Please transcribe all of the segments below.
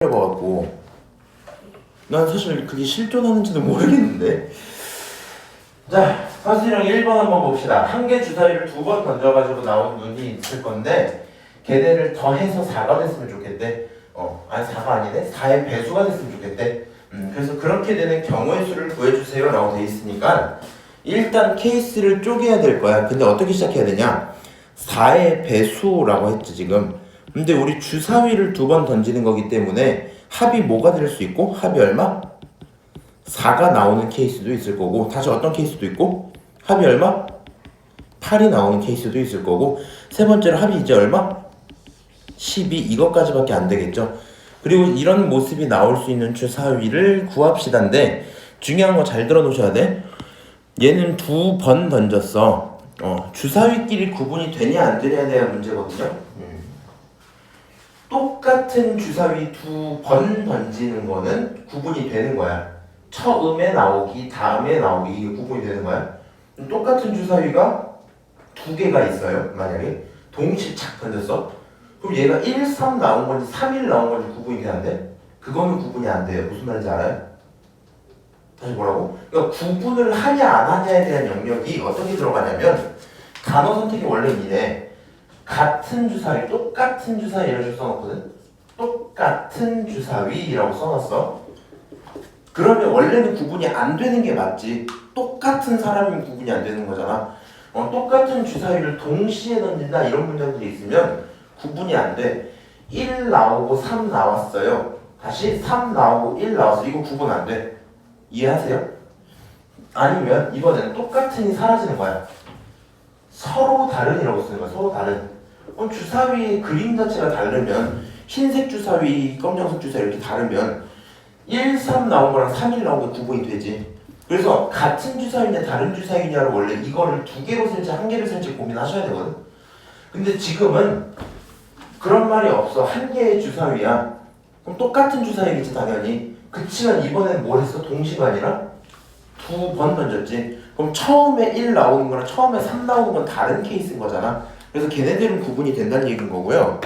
해봐갖고 난 사실 그게 실존하는지도 모르겠는데. 자, 사실상 1번 한번 봅시다. 한 개 주사위를 2번 던져가지고 나온 눈이 있을 건데 걔네를 더해서 4가 됐으면 좋겠대. 아니 4가 아니네? 4의 배수가 됐으면 좋겠대. 그래서 그렇게 되는 경우의 수를 구해주세요 라고 돼 있으니까 일단 케이스를 쪼개야 될 거야. 근데 어떻게 시작해야 되냐? 4의 배수라고 했지 지금. 근데 우리 주사위를 2번 던지는 거기 때문에 합이 뭐가 될 수 있고 합이 얼마? 4가 나오는 케이스도 있을 거고, 다시 어떤 케이스도 있고 합이 얼마? 8이 나오는 케이스도 있을 거고, 세 번째로 합이 이제 얼마? 12. 이것까지밖에 안 되겠죠. 그리고 이런 모습이 나올 수 있는 주사위를 구합시다인데 중요한 거 잘 들어 놓으셔야 돼. 얘는 2번 던졌어. 주사위끼리 구분이 되냐 안 되냐에 대한 문제거든요. 똑같은 주사위 2번 던지는 거는 구분이 되는 거야. 처음에 나오기, 다음에 나오기, 이게 구분이 되는 거야. 똑같은 주사위가 2개가 있어요. 만약에 동시에 착 던졌어. 그럼 얘가 1, 3 나온 건지 3, 1 나온 건지 구분이 되는데 그거는 구분이 안 돼요. 무슨 말인지 알아요? 다시 뭐라고? 그러니까 구분을 하냐 안 하냐에 대한 영역이 어떻게 들어가냐면 단어 선택이 원래 이래. 같은 주사위, 똑같은 주사위 이런 식으로 써놓거든. 똑같은 주사위라고 써놨어. 그러면 원래는 구분이 안 되는 게 맞지. 똑같은 사람이면 구분이 안 되는 거잖아. 똑같은 주사위를 동시에 던진다 이런 문장들이 있으면 구분이 안 돼. 1 나오고 3 나왔어요. 다시 3 나오고 1 나왔어. 이거 구분 안 돼. 이해하세요? 아니면 이번에는 똑같은이 사라지는 거야. 서로 다른이라고 쓰는 거야. 서로 다른. 주사위 그림 자체가 다르면 흰색 주사위, 검정색 주사위 이렇게 다르면 1, 3 나온 거랑 3, 1 나온 게 구분이 되지. 그래서 같은 주사위냐 다른 주사위냐를 원래 이거를 2개로 쓸지 1개로 쓸지 고민하셔야 되거든. 근데 지금은 그런 말이 없어. 1개의 주사위야. 그럼 똑같은 주사위겠지 당연히. 그치만 이번엔 뭘 했어? 동시가 아니라 2번 던졌지. 그럼 처음에 1 나오는 거랑 처음에 3 나오는 건 다른 케이스인 거잖아. 그래서 걔네들은 구분이 된다는 얘기인 거고요.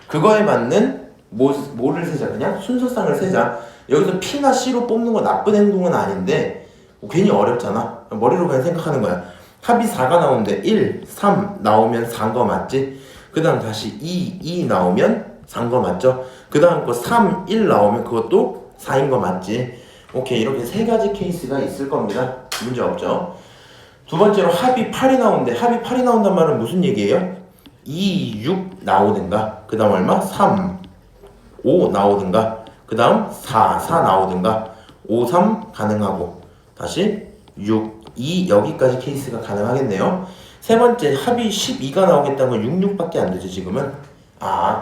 그거에 맞는 뭐를 세자? 그냥 순서상을 세자. 여기서 P나 C로 뽑는 건 나쁜 행동은 아닌데 괜히 어렵잖아. 머리로 그냥 생각하는 거야. 합이 4가 나오는데 1, 3 나오면 4인 거 맞지? 그 다음 다시 2 나오면 4인 거 맞죠? 그 다음 거 3, 1 나오면 그것도 4인 거 맞지? 오케이, 이렇게 세 가지 케이스가 있을 겁니다. 문제 없죠? 두 번째로 합이 8이 나오는데 합이 8이 나온단 말은 무슨 얘기예요? 2, 6 나오든가, 그 다음 얼마? 3, 5 나오든가, 그 다음 4 나오든가, 5, 3 가능하고, 다시 6, 2 여기까지 케이스가 가능하겠네요. 세 번째, 합이 12가 나오겠다는 건 6, 6밖에 안 되죠 지금은.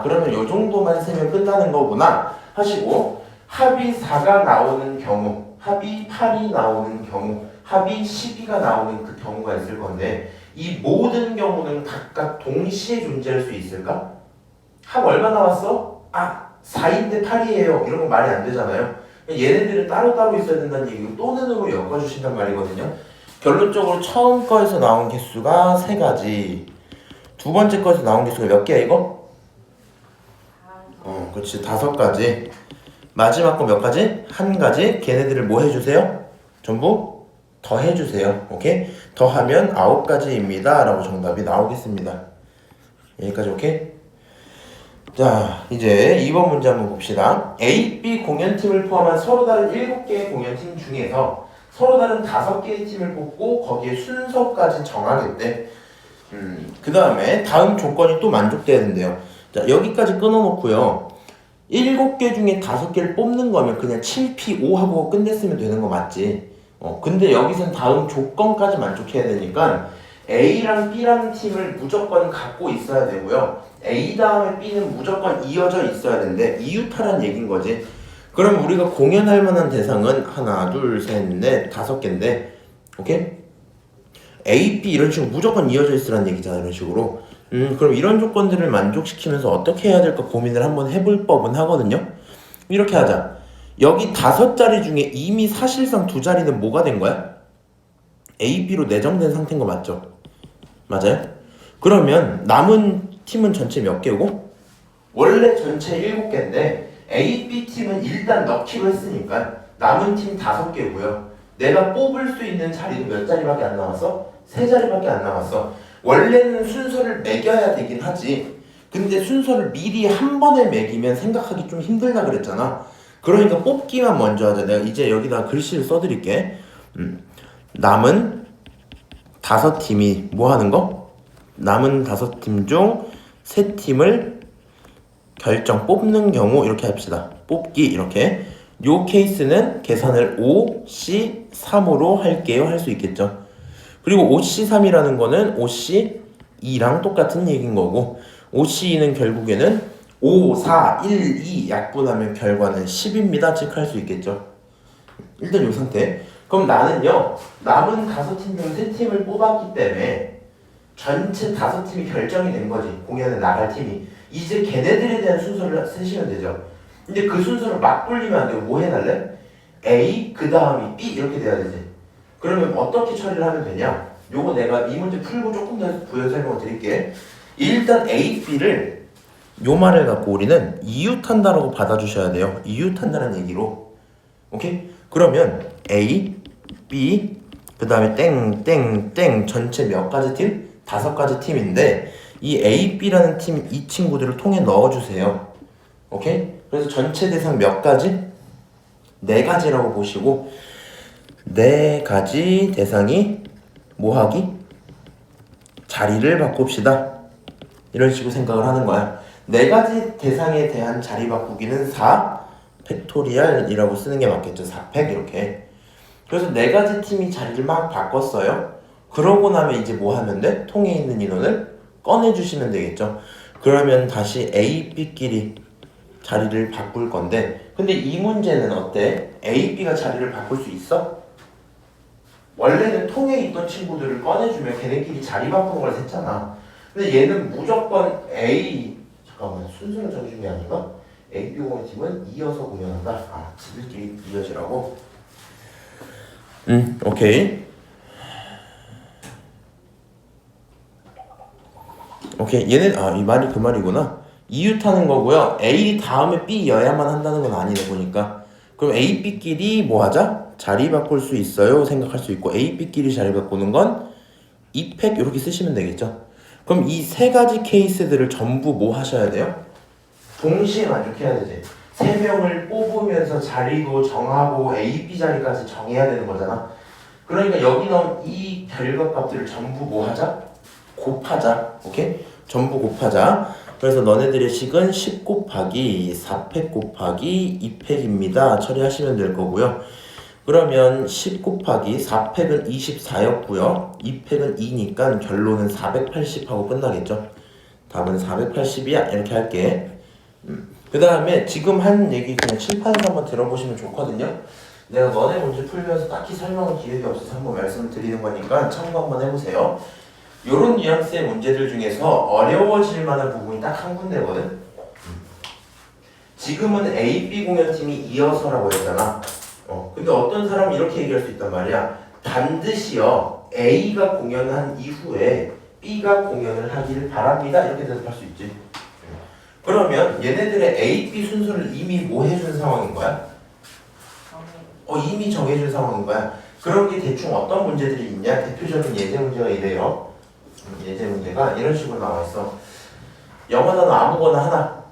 그러면 요 정도만 세면 끝나는 거구나 하시고, 합이 4가 나오는 경우, 합이 8이 나오는 경우, 합이 12가 나오는 그 경우가 있을 건데 이 모든 경우는 각각 동시에 존재할 수 있을까? 합 얼마 나왔어? 4인데 8이에요. 이런 거 말이 안 되잖아요. 얘네들은 따로따로 있어야 된다는 얘기고 또는으로 엮어주신단 말이거든요. 결론적으로 처음 거에서 나온 개수가 3가지, 두 번째 거에서 나온 개수가 몇 개야 이거? 그렇지, 5가지. 마지막 거 몇 가지? 1가지. 걔네들을 뭐 해주세요? 전부 더해주세요. 오케이? 더하면 9가지입니다 라고 정답이 나오겠습니다. 여기까지 오케이? 자, 이제 2번 문제 한번 봅시다. A, B 공연팀을 포함한 서로 다른 7개의 공연팀 중에서 서로 다른 5개의 팀을 뽑고 거기에 순서까지 정하겠대. 그 다음에 다음 조건이 또 만족돼야 된대요. 자, 여기까지 끊어놓고요. 7개 중에 5개를 뽑는 거면 그냥 7P5 하고 끝냈으면 되는 거 맞지? 근데 여기선 다음 조건까지 만족해야 되니까 A랑 B라는 팀을 무조건 갖고 있어야 되고요. A 다음에 B는 무조건 이어져 있어야 되는데 이유타란 얘기인 거지. 그럼 우리가 공연할 만한 대상은 하나, 둘, 셋, 넷, 5개인데, 오케이? A, B 이런 식으로 무조건 이어져 있으라는 얘기잖아, 이런 식으로. 그럼 이런 조건들을 만족시키면서 어떻게 해야 될까 고민을 한번 해볼 법은 하거든요. 이렇게 하자. 여기 5자리 중에 이미 사실상 2자리는 뭐가 된 거야? A, B로 내정된 상태인 거 맞죠? 맞아요? 그러면 남은 팀은 전체 몇 개고? 원래 전체 7개인데 A, B 팀은 일단 넣기로 했으니까 남은 팀 5개고요. 내가 뽑을 수 있는 자리도 몇 자리밖에 안 남았어? 3자리밖에 안 남았어. 원래는 순서를 매겨야 되긴 하지. 근데 순서를 미리 한 번에 매기면 생각하기 좀 힘들다 그랬잖아. 그러니까 뽑기만 먼저 하자. 내가 이제 여기다 글씨를 써드릴게. 남은 5팀이 뭐 하는 거? 남은 5팀 중 3팀을 뽑는 경우 이렇게 합시다. 뽑기 이렇게. 요 케이스는 계산을 5C3으로 할게요 할 수 있겠죠. 그리고 5C3이라는 거는 5C2랑 똑같은 얘기인 거고 5C2는 결국에는 5, 4, 1, 2 약분하면 결과는 10입니다. 즉 할 수 있겠죠. 일단 이 상태. 그럼 나는요 남은 5팀 중 3팀을 뽑았기 때문에 전체 5팀이 결정이 된 거지. 공연에 나갈 팀이. 이제 걔네들에 대한 순서를 쓰시면 되죠. 근데 그 순서를 막 굴리면 안 되고 뭐 해달래? A 그 다음이 B 이렇게 돼야 되지. 그러면 어떻게 처리를 하면 되냐? 요거 내가 이 문제 풀고 조금 더 부연 설명을 드릴게. 일단 A, B를 요 말을 갖고 우리는 이웃한다라고 받아주셔야 돼요. 이웃한다는 얘기로. 오케이? 그러면 A, B 그 다음에 땡 전체 몇 가지 팀? 5가지 팀인데 이 A, B라는 팀 이 친구들을 통해 넣어주세요. 오케이? 그래서 전체 대상 몇 가지? 4가지라고 보시고 4가지 대상이 뭐하기? 자리를 바꿉시다. 이런 식으로 생각을 하는 거야. 4가지 대상에 대한 자리 바꾸기는 4 팩토리얼이라고 쓰는 게 맞겠죠. 4팩 이렇게. 그래서 4가지 팀이 자리를 막 바꿨어요. 그러고 나면 이제 뭐 하면 돼? 통에 있는 인원을 꺼내주시면 되겠죠. 그러면 다시 A, B끼리 자리를 바꿀 건데 근데 이 문제는 어때? A, B가 자리를 바꿀 수 있어? 원래는 통에 있던 친구들을 꺼내주면 걔네끼리 자리 바꾸는 걸 했잖아. 근데 얘는 무조건 A 잠깐만 순서를 정해준 게 아닌가? A, B 공연팀은 이어서 공연한다. 아 지들끼리 이어지라고? 오케이. 오케이 얘는 이 말이 그 말이구나. 이웃하는 거고요. A 다음에 B여야만 한다는 건 아니네 보니까. 그럼 A, B끼리 뭐 하자? 자리 바꿀 수 있어요 생각할 수 있고 A, B끼리 자리 바꾸는 건 2팩 이렇게 쓰시면 되겠죠. 그럼 이 3가지 케이스들을 전부 뭐 하셔야 돼요? 동시에 만족해야 되지. 3명을 뽑으면서 자리도 정하고 A, B 자리까지 정해야 되는 거잖아. 그러니까 여기 나온 이 결과값들을 전부 뭐 하자? 곱하자. 오케이? 전부 곱하자. 그래서 너네들의 식은 10 곱하기 4팩 곱하기 2팩입니다. 처리하시면 될 거고요. 그러면 10 곱하기 4팩은 24였고요. 2팩은 2니까 결론은 480하고 끝나겠죠. 답은 480이야. 이렇게 할게. 그 다음에 지금 한 얘기 그냥 칠판에서 한번 들어보시면 좋거든요. 내가 너네 문제 풀면서 딱히 설명할 기회가 없어서 한번 말씀을 드리는 거니까 참고 한번 해보세요. 요런 뉘앙스의 문제들 중에서 어려워질 만한 부분이 딱 한 군데거든. 지금은 A, B 공연팀이 이어서라고 했잖아. 근데 어떤 사람은 이렇게 얘기할 수 있단 말이야. 반드시요 A가 공연한 이후에 B가 공연을 하기를 바랍니다. 이렇게 대답할 수 있지. 그러면 얘네들의 A, B 순서를 이미 뭐 해준 상황인 거야? 이미 정해준 상황인 거야. 그런 게 대충 어떤 문제들이 있냐? 대표적인 예제 문제가 이래요. 예제 문제가 이런 식으로 나와 있어. 영어 단어 아무거나 하나.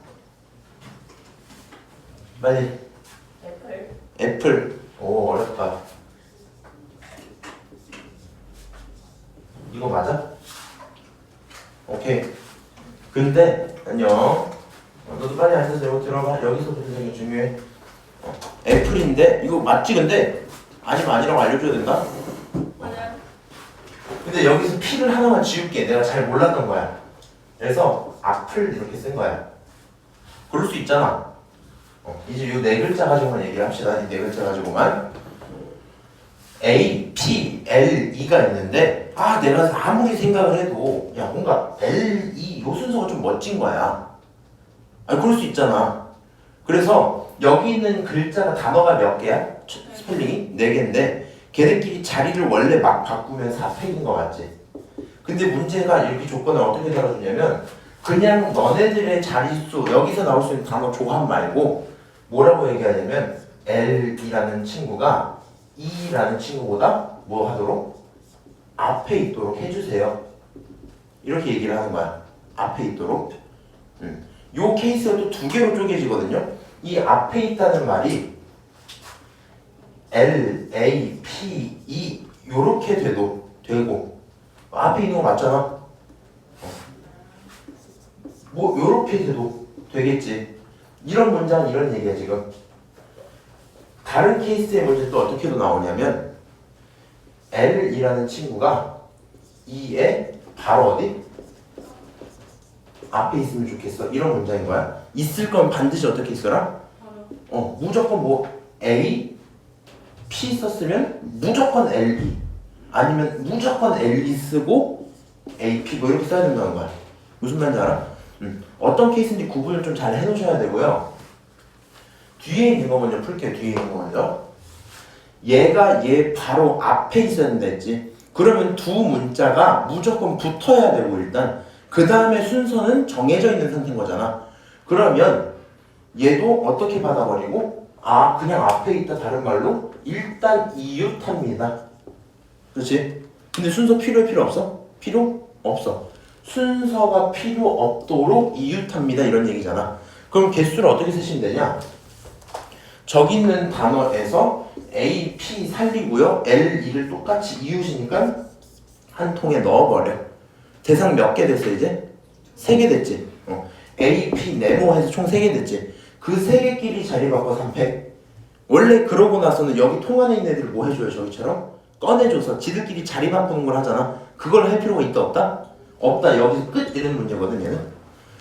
빨리. 애플. 오 어렵다. 이거 맞아? 오케이. 근데 안녕. 너도 빨리 앉아서 이거 들어봐. 여기서 분석이 중요해. 애플인데 이거 맞지 근데? 아니면 아니라고 알려줘야 된다? 맞아요. 근데 여기서 P를 하나만 지울게. 내가 잘 몰랐던 거야. 그래서 앞을 이렇게 쓴 거야. 그럴 수 있잖아. 이제 이 4글자 가지고만 얘기합시다. 이 4글자 가지고만. A, P, L, E가 있는데 내가 아무리 생각을 해도 야 뭔가 L, E 요 순서가 좀 멋진 거야. 그럴 수 있잖아. 그래서 여기 있는 글자가 단어가 몇 개야? 스펠링이? 4개인데 걔네끼리 자리를 원래 막 바꾸면 4팩인 거 맞지? 근데 문제가 이렇게 조건을 어떻게 달아주냐면 그냥 너네들의 자릿수 여기서 나올 수 있는 단어 조합 말고 뭐라고 얘기하냐면 L이라는 친구가 E라는 친구보다 뭐 하도록? 앞에 있도록 해주세요. 이렇게 얘기를 하는 거야. 앞에 있도록. 요 케이스가 또 두 개로 쪼개지거든요. 이 앞에 있다는 말이 L, A, P, E 요렇게 돼도 되고 앞에 있는 거 맞잖아. 뭐 요렇게 돼도 되겠지. 이런 문장 이런 얘기야 지금. 다른 케이스의 문제 또 어떻게도 나오냐면 L이라는 친구가 E에 바로 어디? 앞에 있으면 좋겠어. 이런 문장인 거야. 있을 건 반드시 어떻게 있어라? 무조건 뭐 A, P 썼으면 무조건 LE 아니면 무조건 LE 쓰고 AP 뭐 이렇게 써야 된다는 거야. 무슨 말인지 알아? 어떤 케이스인지 구분을 좀 잘 해놓으셔야 되고요. 뒤에 있는 거 먼저 풀게요. 뒤에 있는 거 먼저. 얘가 얘 바로 앞에 있어야 된다 했지. 그러면 두 문자가 무조건 붙어야 되고 일단 그 다음에 순서는 정해져 있는 상태인 거잖아. 그러면 얘도 어떻게 받아버리고 그냥 앞에 있다 다른 말로 일단 이웃합니다. 그렇지? 근데 순서 필요해 필요 없어? 필요 없어. 순서가 필요 없도록 이웃합니다 이런 얘기잖아. 그럼 개수를 어떻게 쓰시면 되냐? 저기 있는 단어에서 A, P 살리고요. L, E를 똑같이 이웃이니까 한 통에 넣어버려. 대상 몇 개 됐어 이제? 3개 됐지. A, P, 네모 해서 총 3개 됐지. 그 3개끼리 자리 바꿔 3팩. 원래 그러고 나서는 여기 통 안에 있는 애들 뭐 해줘요? 저기처럼 꺼내줘서 지들끼리 자리 바꾸는 걸 하잖아. 그걸 할 필요가 있다 없다? 없다. 여기서 끝 이런 문제거든 얘는.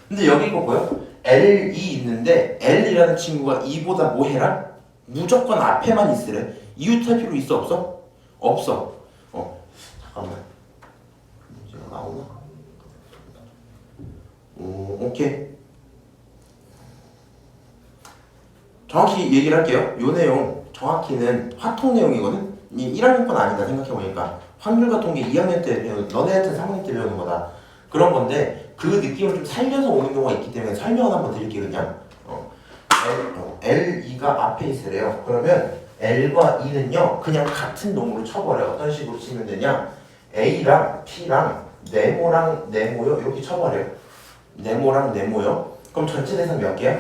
근데 여기 거 보여? L, E 있는데 L이라는 친구가 E보다 뭐 해라? 무조건 앞에만 있으래. 이웃할 필요 있어 없어? 없어. 잠깐만. 문제가 나오나? 오케이. 정확히 얘기를 할게요. 요 내용 정확히는 화통 내용이거든? 이 1학년 건 아니다 생각해보니까 확률과 통계 2학년 때 배우는 너네한테 3학년 때 배우는 거다. 그런 건데 그 느낌을 좀 살려서 오는 경우가 있기 때문에 설명을 한번 드릴게요 그냥. L, E가 앞에 있으래요. 그러면 L과 E는요 그냥 같은 놈으로 쳐버려. 어떤 식으로 치면 되냐? A랑 P랑 네모랑 네모요 이렇게 쳐버려. 네모랑 네모요. 그럼 전체 대상 몇 개야?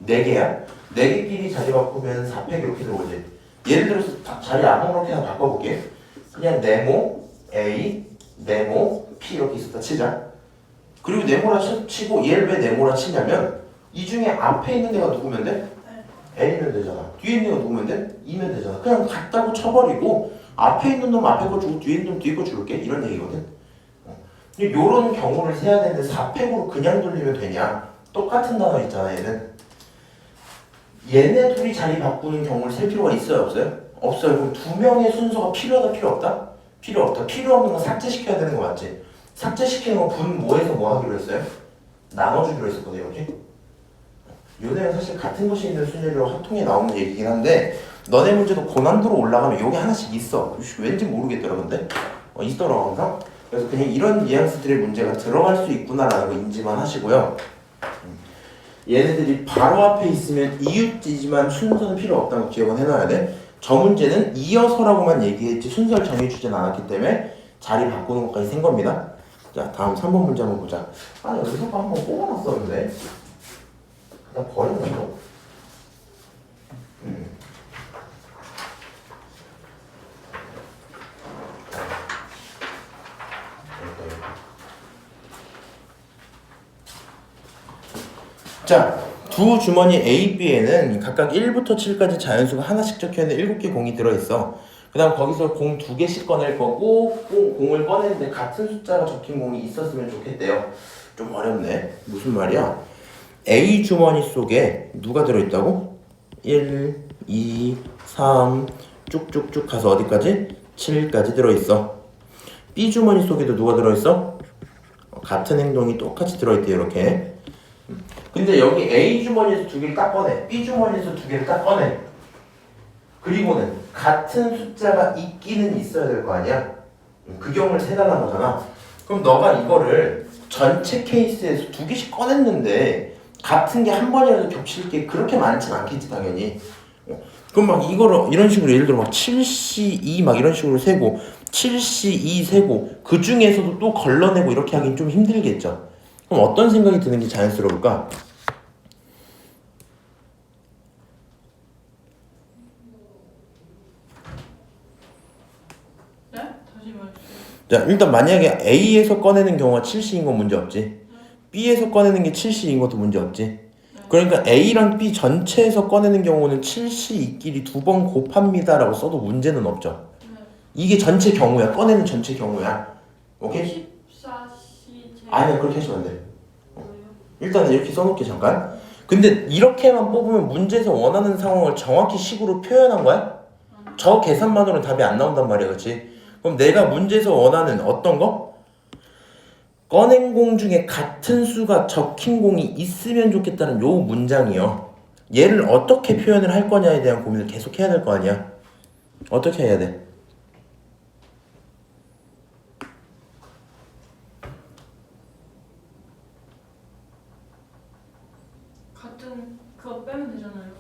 4개야. 4개끼리 자리 바꾸면 4팩 이렇게 들어오지. 예를 들어서 자리 아무렇게 하나 바꿔볼게. 그냥 네모 A, 네모 P 이렇게 있었다 치자. 그리고 네모라 치고 얘를 왜 네모라 치냐면 이 중에 앞에 있는 애가 누구면 돼? L이면 되잖아. 뒤에 있는 애가 누구면 돼? E면 되잖아. 그냥 같다고 쳐버리고 앞에 있는 놈 앞에 거 주고 뒤에 있는 놈 뒤에 거 줄게 이런 얘기거든. 요런 경우를 세야 되는데 4팩으로 그냥 돌리면 되냐? 똑같은 단어 있잖아 얘는. 얘네 둘이 자리 바꾸는 경우를 셀 필요가 있어요 없어요? 없어요. 그럼 두 명의 순서가 필요하다 필요 없다? 필요 없다. 필요 없는 건 삭제시켜야 되는 거 맞지? 삭제시키는 건 분 뭐해서 뭐 하기로 했어요? 나눠주기로 했었거든요 여기. 요네는 사실 같은 것이 있는 순위로 한 통에 나오는 얘기긴 한데 너네 문제도 고난도로 올라가면 여기 하나씩 있어. 왠지 모르겠더라 근데 있더라고 항상. 그래서 그냥 이런 뉘앙스들의 문제가 들어갈 수 있구나라는 거 인지만 하시고요. 얘네들이 바로 앞에 있으면 이웃이지만 순서는 필요 없다는 거 기억은 해놔야 돼. 저 문제는 이어서라고만 얘기했지 순서를 정해주진 않았기 때문에 자리 바꾸는 것까지 센 겁니다. 자 다음 3번 문제 한번 보자. 여기서 한번 뽑아놨었는데 그냥 버렸나 너? 자, 두 주머니 A, B에는 각각 1부터 7까지 자연수가 하나씩 적혀있는 7개 공이 들어있어. 그 다음 거기서 공 2개씩 꺼낼 거고 공을 꺼내는데 같은 숫자가 적힌 공이 있었으면 좋겠대요. 좀 어렵네. 무슨 말이야? A 주머니 속에 누가 들어있다고? 1, 2, 3 쭉쭉쭉 가서 어디까지? 7까지 들어있어. B 주머니 속에도 누가 들어있어? 같은 행동이 똑같이 들어있대 이렇게. 근데 여기 A 주머니에서 2개를 딱 꺼내. B 주머니에서 2개를 딱 꺼내. 그리고는 같은 숫자가 있기는 있어야 될 거 아니야? 그 경우를 세달라는 거잖아. 그럼 너가 이거를 전체 케이스에서 2개씩 꺼냈는데 같은 게 한 번이라도 겹칠 게 그렇게 많진 않겠지 당연히. 그럼 막 이거를 이런 식으로 예를 들어 막 7C2 막 이런 식으로 세고 7C2 세고 그 중에서도 또 걸러내고 이렇게 하긴 좀 힘들겠죠. 그럼 어떤 생각이 드는 게 자연스러울까? 네? 다시 말해주세요. 자, 일단 만약에 A에서 꺼내는 경우가 7C인 건 문제 없지. B에서 꺼내는 게 7C인 것도 문제 없지. 그러니까 A랑 B 전체에서 꺼내는 경우는 7C2끼리 두 번 곱합니다 라고 써도 문제는 없죠. 이게 전체 경우야. 꺼내는 전체 경우야. 오케이? 14C 제 아니야, 그렇게 하시면 안 돼. 뭐예요? 일단은 이렇게 써놓게 잠깐. 근데 이렇게만 뽑으면 문제에서 원하는 상황을 정확히 식으로 표현한 거야? 저 계산만으로는 답이 안 나온단 말이야, 그렇지? 그럼 내가 문제에서 원하는 어떤 거? 꺼낸 공 중에 같은 수가 적힌 공이 있으면 좋겠다는 요 문장이요. 얘를 어떻게 표현을 할 거냐에 대한 고민을 계속 해야 될 거 아니야. 어떻게 해야 돼? 같은 그거 빼면 되잖아요.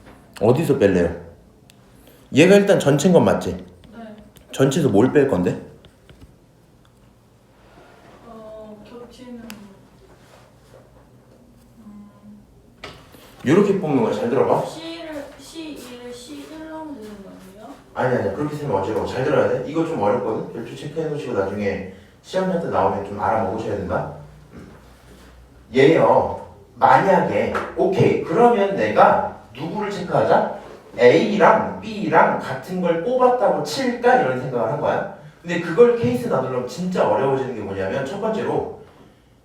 어디서 뺄래요? 얘가 일단 전체인 건 맞지? 네. 전체에서 뭘 뺄 건데? 겹치는 이렇게 뽑는 거야. 잘 들어봐. C를 C2를 C1로 하면 되는 거 아니에요? 아니야. 그렇게 쓰면 어지러워. 잘 들어야 돼. 이거 좀 어렵거든. 별표 체크해 놓으시고 나중에 시험장 때 나오면 좀 알아먹으셔야 된다. 얘요. 만약에 오케이. 그러면 내가 누구를 체크하자? A랑 B랑 같은 걸 뽑았다고 칠까? 이런 생각을 한 거야. 근데 그걸 케이스 나누려면 진짜 어려워지는 게 뭐냐면 첫 번째로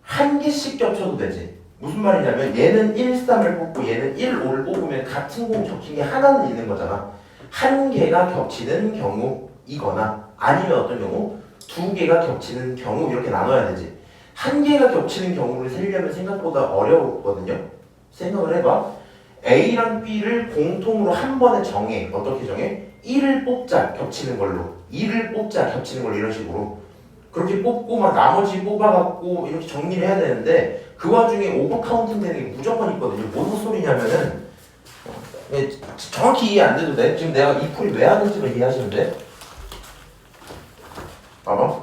한 개씩 겹쳐도 되지. 무슨 말이냐면 얘는 1, 3을 뽑고 얘는 1, 5를 뽑으면 같은 공 적힌 게 하나는 있는 거잖아. 한 개가 겹치는 경우이거나 아니면 어떤 경우? 두 개가 겹치는 경우 이렇게 나눠야 되지. 한 개가 겹치는 경우를 세려면 생각보다 어려웠거든요. 생각을 해봐. A랑 B를 공통으로 한 번에 정해. 어떻게 정해? 1을 뽑자 겹치는 걸로 2를 뽑자 겹치는 걸로 이런 식으로 그렇게 뽑고 막 나머지 뽑아갖고 이렇게 정리를 해야 되는데 그 와중에 오버카운팅 되는 게 무조건 있거든요. 무슨 소리냐면은 정확히 이해 안 돼도 돼. 지금 내가 이 풀이 왜 하는지만 이해하시면 돼. 봐봐.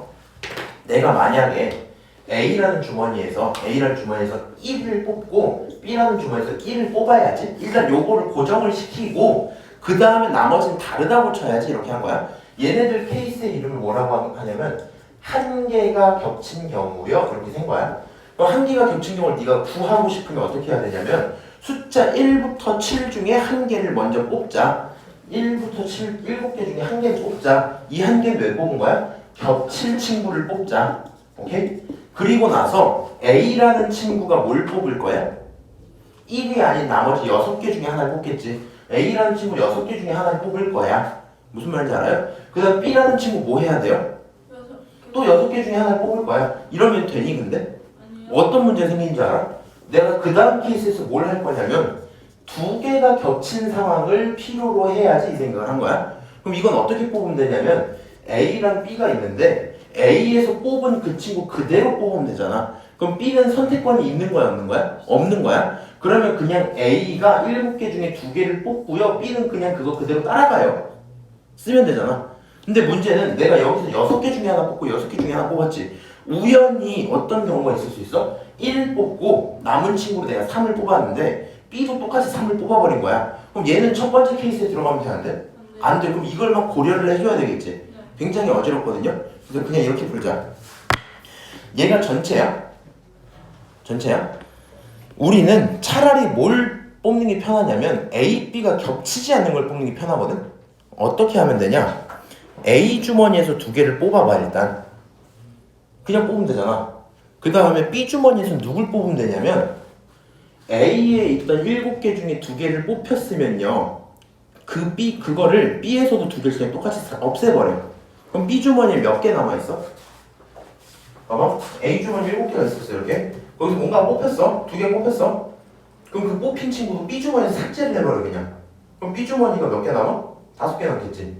내가 만약에 A라는 주머니에서 1을 뽑고 B라는 주머니에서 1을 뽑아야지. 일단 요거를 고정을 시키고 그 다음에 나머지는 다르다고 쳐야지. 이렇게 한 거야. 얘네들 케이스의 이름을 뭐라고 하냐면 한 개가 겹친 경우요. 그렇게 센 거야. 그럼 한 개가 겹친 경우를 네가 구하고 싶으면 어떻게 해야 되냐면 숫자 1부터 7 중에 한 개를 먼저 뽑자. 1부터 7, 7개 중에 한 개를 뽑자. 이 한 개는 왜 뽑은 거야? 겹칠 친구를 뽑자. 오케이? 그리고 나서 A라는 친구가 뭘 뽑을 거야? 1이 아닌 나머지 6개 중에 하나를 뽑겠지. A라는 친구 6개 중에 하나를 뽑을 거야. 무슨 말인지 알아요? 그 다음 B라는 친구 뭐 해야 돼요? 또 6개 중에 하나를 뽑을 거야. 이러면 되니 근데? 아니요. 어떤 문제가 생기는지 알아? 내가 그 다음 케이스에서 뭘 할 거냐면 두 개가 겹친 상황을 필요로 해야지 이 생각을 한 거야. 그럼 이건 어떻게 뽑으면 되냐면 A랑 B가 있는데 A에서 뽑은 그 친구 그대로 뽑으면 되잖아. 그럼 B는 선택권이 있는 거야 없는 거야? 없는 거야? 그러면 그냥 A가 7개 중에 2개를 뽑고요. B는 그냥 그거 그대로 따라가요. 쓰면 되잖아. 근데 문제는 내가 여기서 6개 중에 하나 뽑고 6개 중에 하나 뽑았지. 우연히 어떤 경우가 있을 수 있어? 1 뽑고 남은 친구로 내가 3을 뽑았는데 B도 똑같이 3을 뽑아버린 거야. 그럼 얘는 첫 번째 케이스에 들어가면 돼, 안 돼? 안 돼. 그럼 이걸 막 고려를 해줘야 되겠지. 굉장히 어지럽거든요. 그래서 그냥 이렇게 풀자. 얘가 전체야. 전체야. 우리는 차라리 뭘 뽑는 게 편하냐면 A, B가 겹치지 않는 걸 뽑는 게 편하거든. 어떻게 하면 되냐? A 주머니에서 2개를 뽑아봐 일단. 그냥 뽑으면 되잖아. 그 다음에 B 주머니에서 누굴 뽑으면 되냐면 A에 있던 7개 중에 2개를 뽑혔으면요. 그거를 B에서도 2개를 그냥 똑같이 없애버려. 그럼 B 주머니에 몇 개 남아있어? 봐봐. A 주머니 7개가 있었어 이렇게. 거기서 뭔가 뽑혔어. 2개 뽑혔어. 그럼 그 뽑힌 친구도 B 주머니에 삭제를 해버려 그냥. 그럼 B 주머니가 몇 개 남아? 5개 남겠지.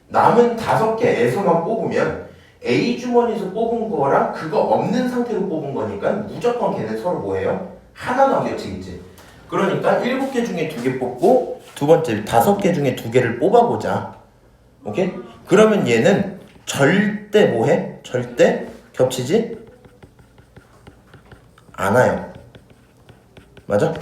남은 5개에서만 뽑으면 A 주머니에서 뽑은 거랑 그거 없는 상태로 뽑은 거니까 무조건 걔는 서로 뭐예요? 하나는 안 겹치겠지. 그러니까 7개 중에 2개 뽑고 두 번째 5개 중에 2개를 뽑아보자. 오케이? 그러면 얘는 절대 뭐해? 절대 겹치지 않아요. 맞아?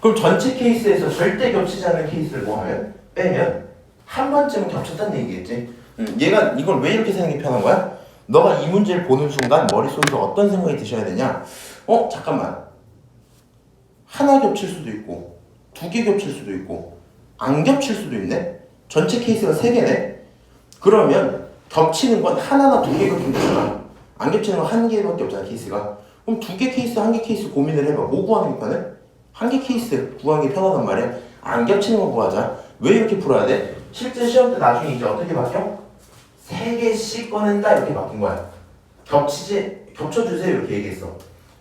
그럼 전체 케이스에서 절대 겹치지 않는 케이스를 뭐 하면? 빼면 한 번쯤은 겹쳤다는 얘기겠지. 얘가 이걸 왜 이렇게 세는 게 편한 거야? 너가 이 문제를 보는 순간 머릿속에서 어떤 생각이 드셔야 되냐? 잠깐만. 하나 겹칠 수도 있고 2개 겹칠 수도 있고 안 겹칠 수도 있네? 전체 케이스가 3개네? 그러면 겹치는 건 하나나 2개가 겹치잖아. 안 겹치는 건 1개밖에 없잖아, 케이스가. 그럼 2개 케이스, 1개 케이스 고민을 해봐. 뭐 구하는 게 편해? 1개 케이스 구하는 게 편하단 말이야. 안 겹치는 거 구하자. 왜 이렇게 풀어야 돼? 실제 시험 때 나중에 이제 어떻게 바뀌어? 3개씩 꺼낸다 이렇게 바뀐 거야. 겹쳐주세요 이렇게 얘기했어.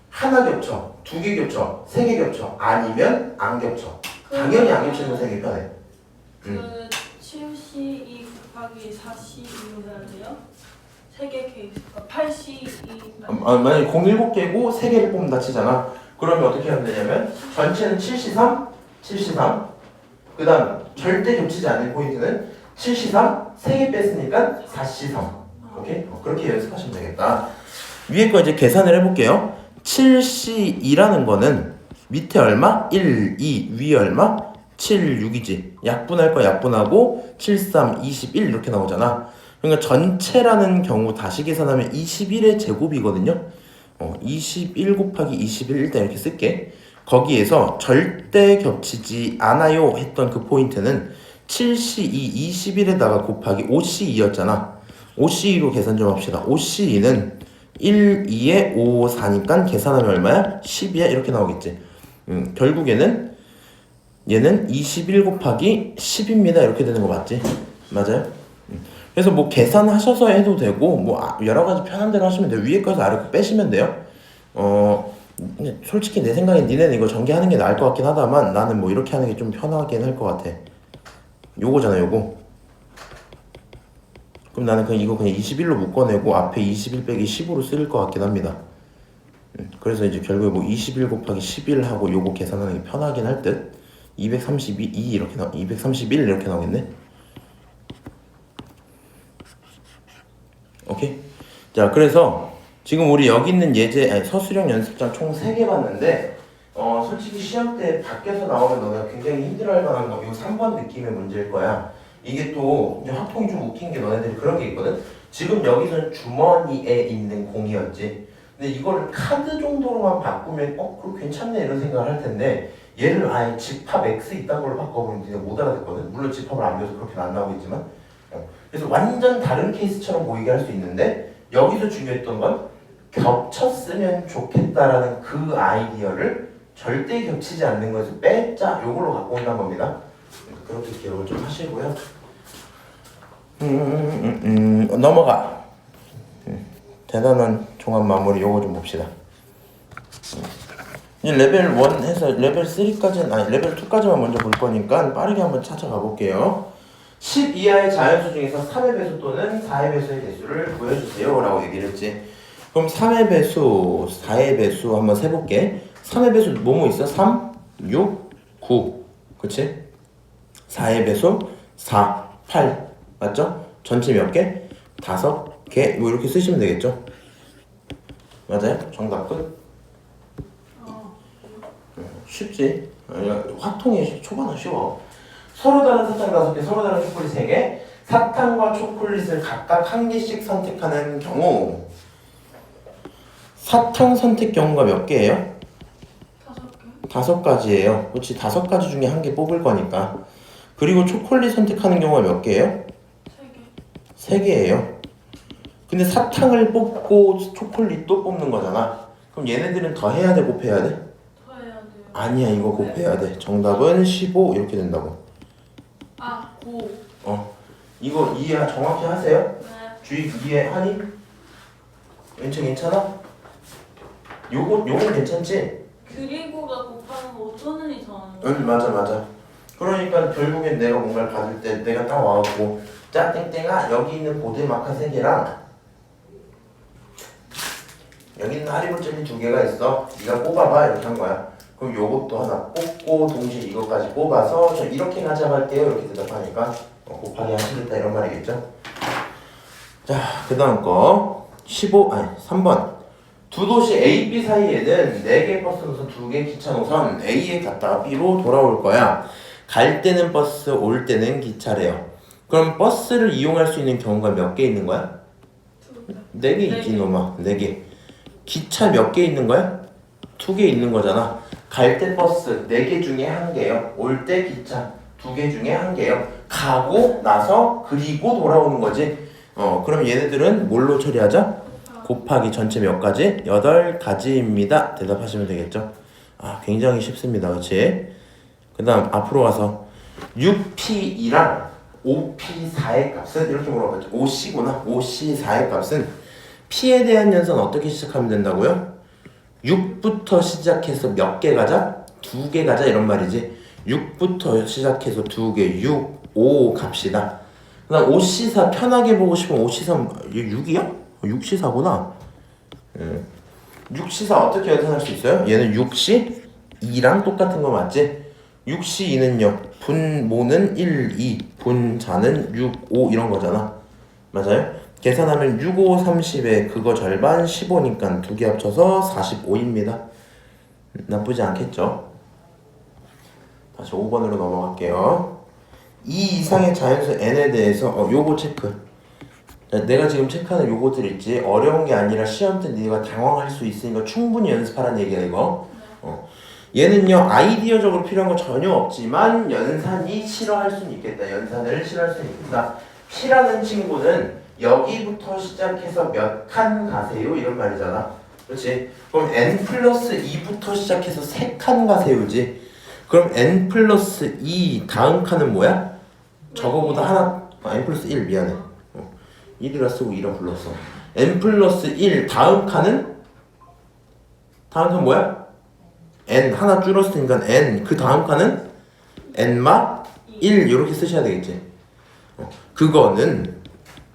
하나 겹쳐, 2개 겹쳐, 3개 겹쳐, 아니면 안 겹쳐. 당연히 안 겹치는 거 3개 편해. 그 72 곱하기 42로 해야 돼요? 3개 케이스 82 만약에 07개고 3개를 뽑는다 치잖아. 그러면 어떻게 하면 되냐면 전체는 7C3, 7C3. 그 다음 절대 겹치지 않는 포인트는 7C3, 3개 뺐으니까 4C3. 오케이? 그렇게 연습하시면 되겠다. 위에 거 이제 계산을 해볼게요. 7C2라는 거는 밑에 얼마? 1, 2, 위에 얼마? 7, 6이지. 약분할 거 약분하고 7, 3, 21 이렇게 나오잖아. 그러니까 전체라는 경우 다시 계산하면 21의 제곱이거든요. 21 곱하기 21 일단 이렇게 쓸게. 거기에서 절대 겹치지 않아요 했던 그 포인트는 7C2 21에다가 곱하기 5C2였잖아. 5C2로 계산 좀 합시다. 5C2는 1, 2에 5, 4니까 계산하면 얼마야? 10이야? 이렇게 나오겠지. 결국에는 얘는 21 곱하기 10입니다. 이렇게 되는 거 맞지? 맞아요? 그래서 뭐 계산하셔서 해도 되고 뭐 여러 가지 편한 대로 하시면 돼요. 위에 거에서 아래 거 빼시면 돼요. 솔직히 내 생각엔 니네는 이거 전개하는 게 나을 것 같긴 하다만 나는 뭐 이렇게 하는 게 좀 편하긴 할 것 같아. 요거잖아 요거. 그럼 나는 그냥 이거 그냥 21로 묶어내고 앞에 21 빼기 10으로 쓸 것 같긴 합니다. 그래서 이제 결국에 뭐 21 곱하기 11 하고 요거 계산하는 게 편하긴 할 듯. 232 이렇게 231 이렇게 나오겠네. 오케이. 자, 그래서 지금 우리 여기 있는 서술형 연습장 총 3개 봤는데 솔직히 시험 때 밖에서 나오면 너가 굉장히 힘들어할 만한 거 이거 3번 느낌의 문제일 거야. 이게 또 이제 확통이 좀 웃긴 게 너네들이 그런 게 있거든. 지금 여기서는 주머니에 있는 공이었지. 근데 이거를 카드 정도로만 바꾸면 그거 괜찮네 이런 생각을 할 텐데 얘를 아예 집합 X 있다는 걸로 바꿔보면 네가 못 알아듣거든. 물론 집합을 안 배워서 그렇게는 안 나오겠지만 그래서 완전 다른 케이스처럼 보이게 할 수 있는데 여기서 중요했던 건 겹쳤으면 좋겠다라는 그 아이디어를 절대 겹치지 않는 것에서 빼자 요걸로 갖고 온다는 겁니다. 그렇게 기억을 좀 하시고요. 넘어가. 대단한 종합 마무리 요거 좀 봅시다. 이제 레벨 1 해서 레벨 3까지는 아니 레벨 2까지만 먼저 볼 거니까 빠르게 한번 찾아가 볼게요. 10 이하의 자연수 중에서 3의 배수 또는 4의 배수의 개수를 구해주세요 라고 얘기를 했지. 그럼 3의 배수, 4의 배수 한번 세볼게. 3의 배수 뭐뭐 있어? 3, 6, 9 그치? 4의 배수 4, 8 맞죠? 전체 몇 개? 5개 뭐 이렇게 쓰시면 되겠죠? 맞아요? 정답 끝? 쉽지? 화통이 초반은 쉬워. 서로 다른 사탕 5개, 서로 다른 초콜릿 3개. 사탕과 초콜릿을 각각 1개씩 선택하는 경우 사탕 선택 경우가 몇 개예요? 5개. 5가지예요. 그렇지, 5가지 중에 1개 뽑을 거니까. 그리고 초콜릿 선택하는 경우가 몇 개예요? 3개. 3개예요. 근데 사탕을 뽑고 초콜릿도 뽑는 거잖아. 그럼 얘네들은 더 해야 돼, 곱해야 돼? 더 해야 돼요. 아니야, 이거 곱해야 돼. 정답은 15 이렇게 된다고. 9. 이거 이해 정확히 하세요? 네. 주의 이해하니? 괜찮아? 요건 괜찮지? 그리고가 곱하는 거 어쩌는 이상한 거. 응, 맞아. 그러니까 결국엔 내가 뭔가를 받을 때 내가 딱 와갖고 짜 땡땡아 여기 있는 보드 마카 3개랑 여기는 하리보젤리 2개가 있어. 네가 뽑아봐 이렇게 한 거야. 그럼 요것도 하나 뽑고 동시에 이것까지 뽑아서 저 이렇게 가져갈게요 이렇게 대답하니까 곱하기 하시겠다 이런 말이겠죠. 자, 그 다음 거 3번 두 도시 A, B 사이에는 4개 버스 노선 2개 기차 노선 A에 갔다가 B로 돌아올 거야. 갈 때는 버스, 올 때는 기차래요. 그럼 버스를 이용할 수 있는 경우가 몇 개 있는 거야? 4개 있지 놈아. 4개. 기차 몇 개 있는 거야? 2개 있는 거잖아. 갈 때 버스 4개 중에 1개요. 올 때 기차 2개 중에 1개요. 가고 나서 그리고 돌아오는 거지. 그럼 얘네들은 뭘로 처리하자? 곱하기 전체 몇 가지? 8가지입니다. 대답하시면 되겠죠. 굉장히 쉽습니다. 그렇지? 그 다음 앞으로 가서 6P2랑 5P4의 값은 이렇게 물어봤죠. 5C구나. 5C4의 값은 P에 대한 연산 어떻게 시작하면 된다고요? 6부터 시작해서 몇 개 가자? 2개 가자 이런 말이지. 6부터 시작해서 2개, 6, 5 값이다. 그 다음 5C4 편하게 보고 싶으면 5C4 6이야? 6C4구나. 6C4 어떻게 연산할 수 있어요? 얘는 6C2랑 똑같은 거 맞지? 6C2는요 분모는 1, 2 분자는 6, 5 이런 거잖아. 맞아요? 계산하면 6, 5, 30에 그거 절반 15니까 2개 합쳐서 45입니다. 나쁘지 않겠죠? 다시 5번으로 넘어갈게요. 이 이상의 자연수 n에 대해서 요거 체크. 내가 지금 체크하는 요거들 있지. 어려운 게 아니라 시험 때 네가 당황할 수 있으니까 충분히 연습하라는 얘기야 이거. 얘는요 아이디어적으로 필요한 거 전혀 없지만 연산이 싫어할 수는 있겠다. 연산을 싫어할 수는 있겠다. P라는 친구는 여기부터 시작해서 몇 칸 가세요 이런 말이잖아. 그렇지? 그럼 n 플러스 2부터 시작해서 3칸 가세요지. 그럼 n 플러스 2 다음 칸은 뭐야? 저거보다 하나 n 플러스 1 미안해. 1이라 쓰고 2라 불렀어. n 플러스 1 다음 칸은? 다음 칸 뭐야? n 하나 줄었으니까 n 그 다음 칸은 n마 1 이렇게 쓰셔야 되겠지. 그거는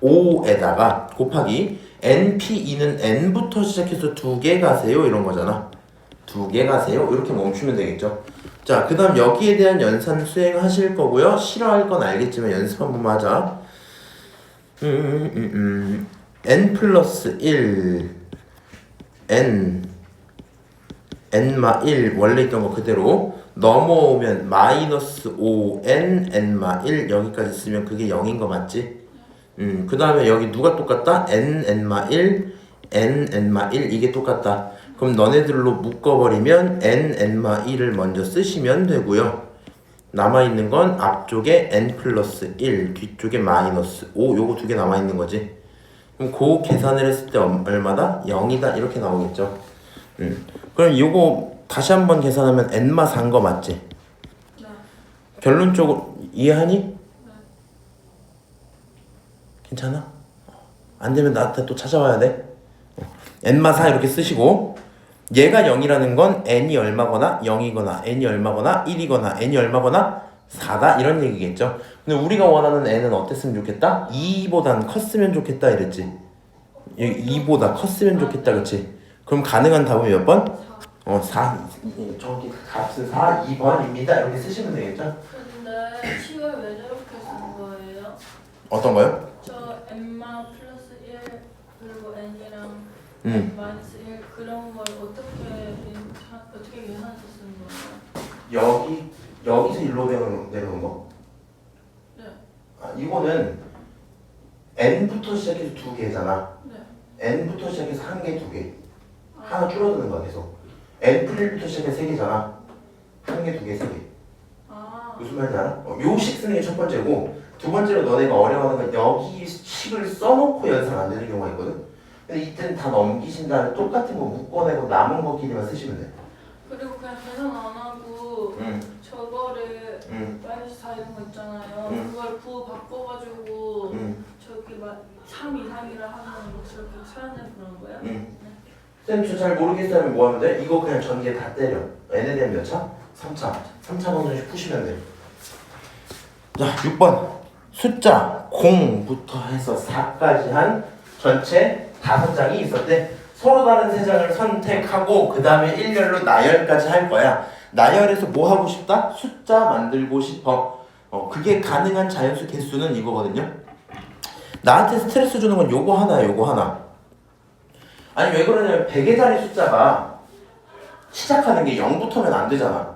5에다가 곱하기 np2는 n부터 시작해서 2개 가세요 이런 거잖아. 2개 가세요 이렇게 멈추면 되겠죠. 자, 그 다음 여기에 대한 연산 수행하실 거고요. 싫어할 건 알겠지만 연습 한 번만 하자. n 플러스 1 n마 1 원래 있던 거 그대로 넘어오면 마이너스 5n n마 1 여기까지 쓰면 그게 0인 거 맞지? 그 다음에 여기 누가 똑같다? n마 1 n마 1 이게 똑같다. 그럼 너네들로 묶어버리면 n마 1을 먼저 쓰시면 되고요. 남아있는 건 앞쪽에 n 플러스 1 뒤쪽에 마이너스 5 요거 2개 남아있는 거지. 그럼 그 계산을 했을 때 얼마다? 0이다 이렇게 나오겠죠. 그럼 요거 다시 한번 계산하면 n마 4인 거 맞지? 네. 결론적으로 이해하니? 네. 괜찮아? 안 되면 나한테 또 찾아와야 돼. n마 4 이렇게 쓰시고 얘가 0이라는 건 n이 얼마거나 0이거나 n이 얼마거나 1이거나 n이 얼마거나 4다 이런 얘기겠죠. 근데 우리가 원하는 n은 어땠으면 좋겠다? 2보단 컸으면 좋겠다 이랬지. 2보다 컸으면 좋겠다 그치? 그럼 가능한 답은 몇 번? 4. 저기 값은 4, 2번입니다 이렇게 쓰시면 되겠죠. 근데 식을 왜 저렇게 쓴 거예요? 어떤 거요? 저 n마 플러스 1 그리고 n이랑 마이너스 1 그런 걸 어떻게 계산해서 쓴 거예요? 여기서 일로 내려오는 거? 네. 이거는 n부터 시작해서 2개잖아. 네. n부터 시작해서 1개, 2개. 하나 줄어드는 거야 계속. n 플 1부터 시작해서 3개잖아. 1개, 2개, 3개. 무슨 말인지 알아? 묘식 쓰는 게 첫 번째고 두 번째로 너네가 어려워하는 건 여기 식을 써놓고 연산 안 되는 경우가 있거든. 근데 이때는 다 넘기신 다음에 똑같은 거 묶어내고 남은 거끼리만 쓰시면 돼. 그리고 그냥 계산 안 하고 저거를 마이너스 4 이런 거 있잖아요. 그걸 부호 바꿔가지고 저기 막 3 이상이라 하는 거 저렇게 찾아내 그런 거예요? 쌤 잘 모르겠다면 뭐 하면 돼? 이거 그냥 전개 다 때려. n에 대한 몇 차? 3차. 3차 방정식 푸시면 돼. 자, 6번. 숫자 0부터 해서 4까지 한 전체 5장이 있었대. 서로 다른 세 장을 선택하고 그 다음에 일렬로 나열까지 할 거야. 나열에서 뭐 하고 싶다? 숫자 만들고 싶어. 그게 가능한 자연수 개수는 이거거든요. 나한테 스트레스 주는 건 요거 하나야, 요거 하나. 아니 왜 그러냐면 100의 자리 숫자가 시작하는 게 0부터면 안 되잖아.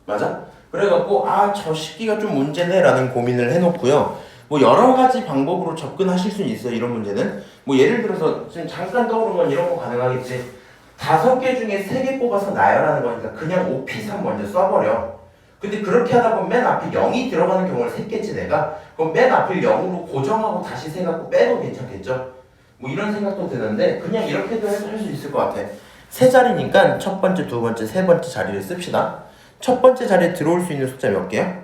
맞아? 그래갖고 저 식기가 좀 문제네 라는 고민을 해놓고요. 뭐 여러 가지 방법으로 접근하실 수는 있어요. 이런 문제는 뭐 예를 들어서 지금 잠깐 떠오른 건 이런 거 가능하겠지. 5개 중에 3개 뽑아서 나열하는 거니까 그냥 OP3 먼저 써버려. 근데 그렇게 하다 보면 맨 앞에 0이 들어가는 경우를 셌겠지 내가. 그럼 맨 앞을 0으로 고정하고 다시 세 갖고 빼도 괜찮겠죠. 뭐 이런 생각도 드는데 그냥 이렇게도 할 수 있을 것 같아. 세 자리니까 첫 번째, 두 번째, 세 번째 자리를 씁시다. 첫 번째 자리에 들어올 수 있는 숫자 몇 개야?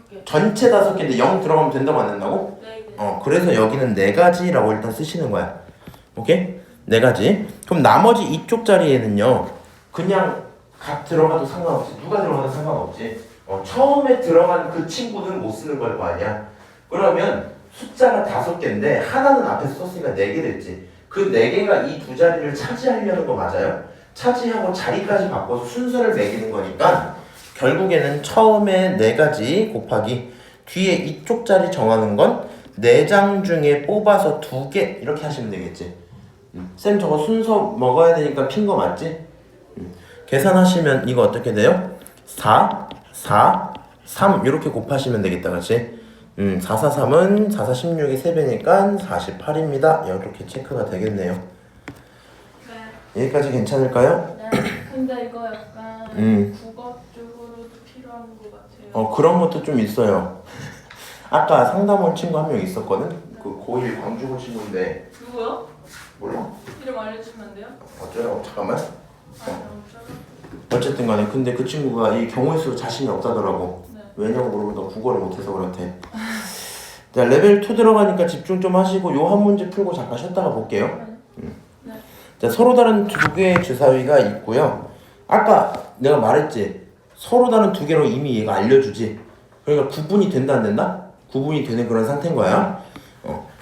5개. 전체 5개인데 0 들어가면 된다고 안 된다고? 네. 그래서 여기는 4가지라고 일단 쓰시는 거야. 오케이? 4가지. 그럼 나머지 이쪽 자리에는요, 그냥 각 들어가도 상관없지. 누가 들어가도 상관없지. 처음에 들어간 그 친구는 못 쓰는 걸 거 아니야. 그러면 숫자가 5개인데 하나는 앞에서 썼으니까 4개 됐지. 그 4개가 이 두 자리를 차지하려는 거 맞아요? 차지하고 자리까지 바꿔서 순서를 매기는 거니까 결국에는 처음에 4가지 곱하기 뒤에 이쪽 자리 정하는 건 4장 중에 뽑아서 2개 이렇게 하시면 되겠지. 쌤 저거 순서 먹어야 되니까 핀 거 맞지? 계산하시면 이거 어떻게 돼요? 4, 4, 3 이렇게 곱하시면 되겠다. 그렇지? 4, 4, 3은 4, 4, 16이 3배니까 48입니다. 이렇게 체크가 되겠네요. 네. 여기까지 괜찮을까요? 네. 근데 이거 약간 국어 쪽으로도 필요한 것 같아요. 그런 것도 좀 있어요. 아까 상담원 친구 한 명 있었거든? 그 고1 광주고 친구인데 누구요? 몰라? 이름 알려주시면 안 돼요? 어쩌라고? 잠깐만. 어쩌라고? 어쨌든 간에 근데 그 친구가 이 경우의 수 자신이 없다더라고. 네. 왜냐고 물어보니까 국어를 못해서 그렇대. 자, 레벨 2 들어가니까 집중 좀 하시고 요 한 문제 풀고 잠깐 쉬었다가 볼게요. 네. 자, 서로 다른 2개의 주사위가 있고요. 아까 내가 말했지. 서로 다른 2개로 이미 얘가 알려주지. 그러니까 구분이 된다 안 된다? 구분이 되는 그런 상태인 거야.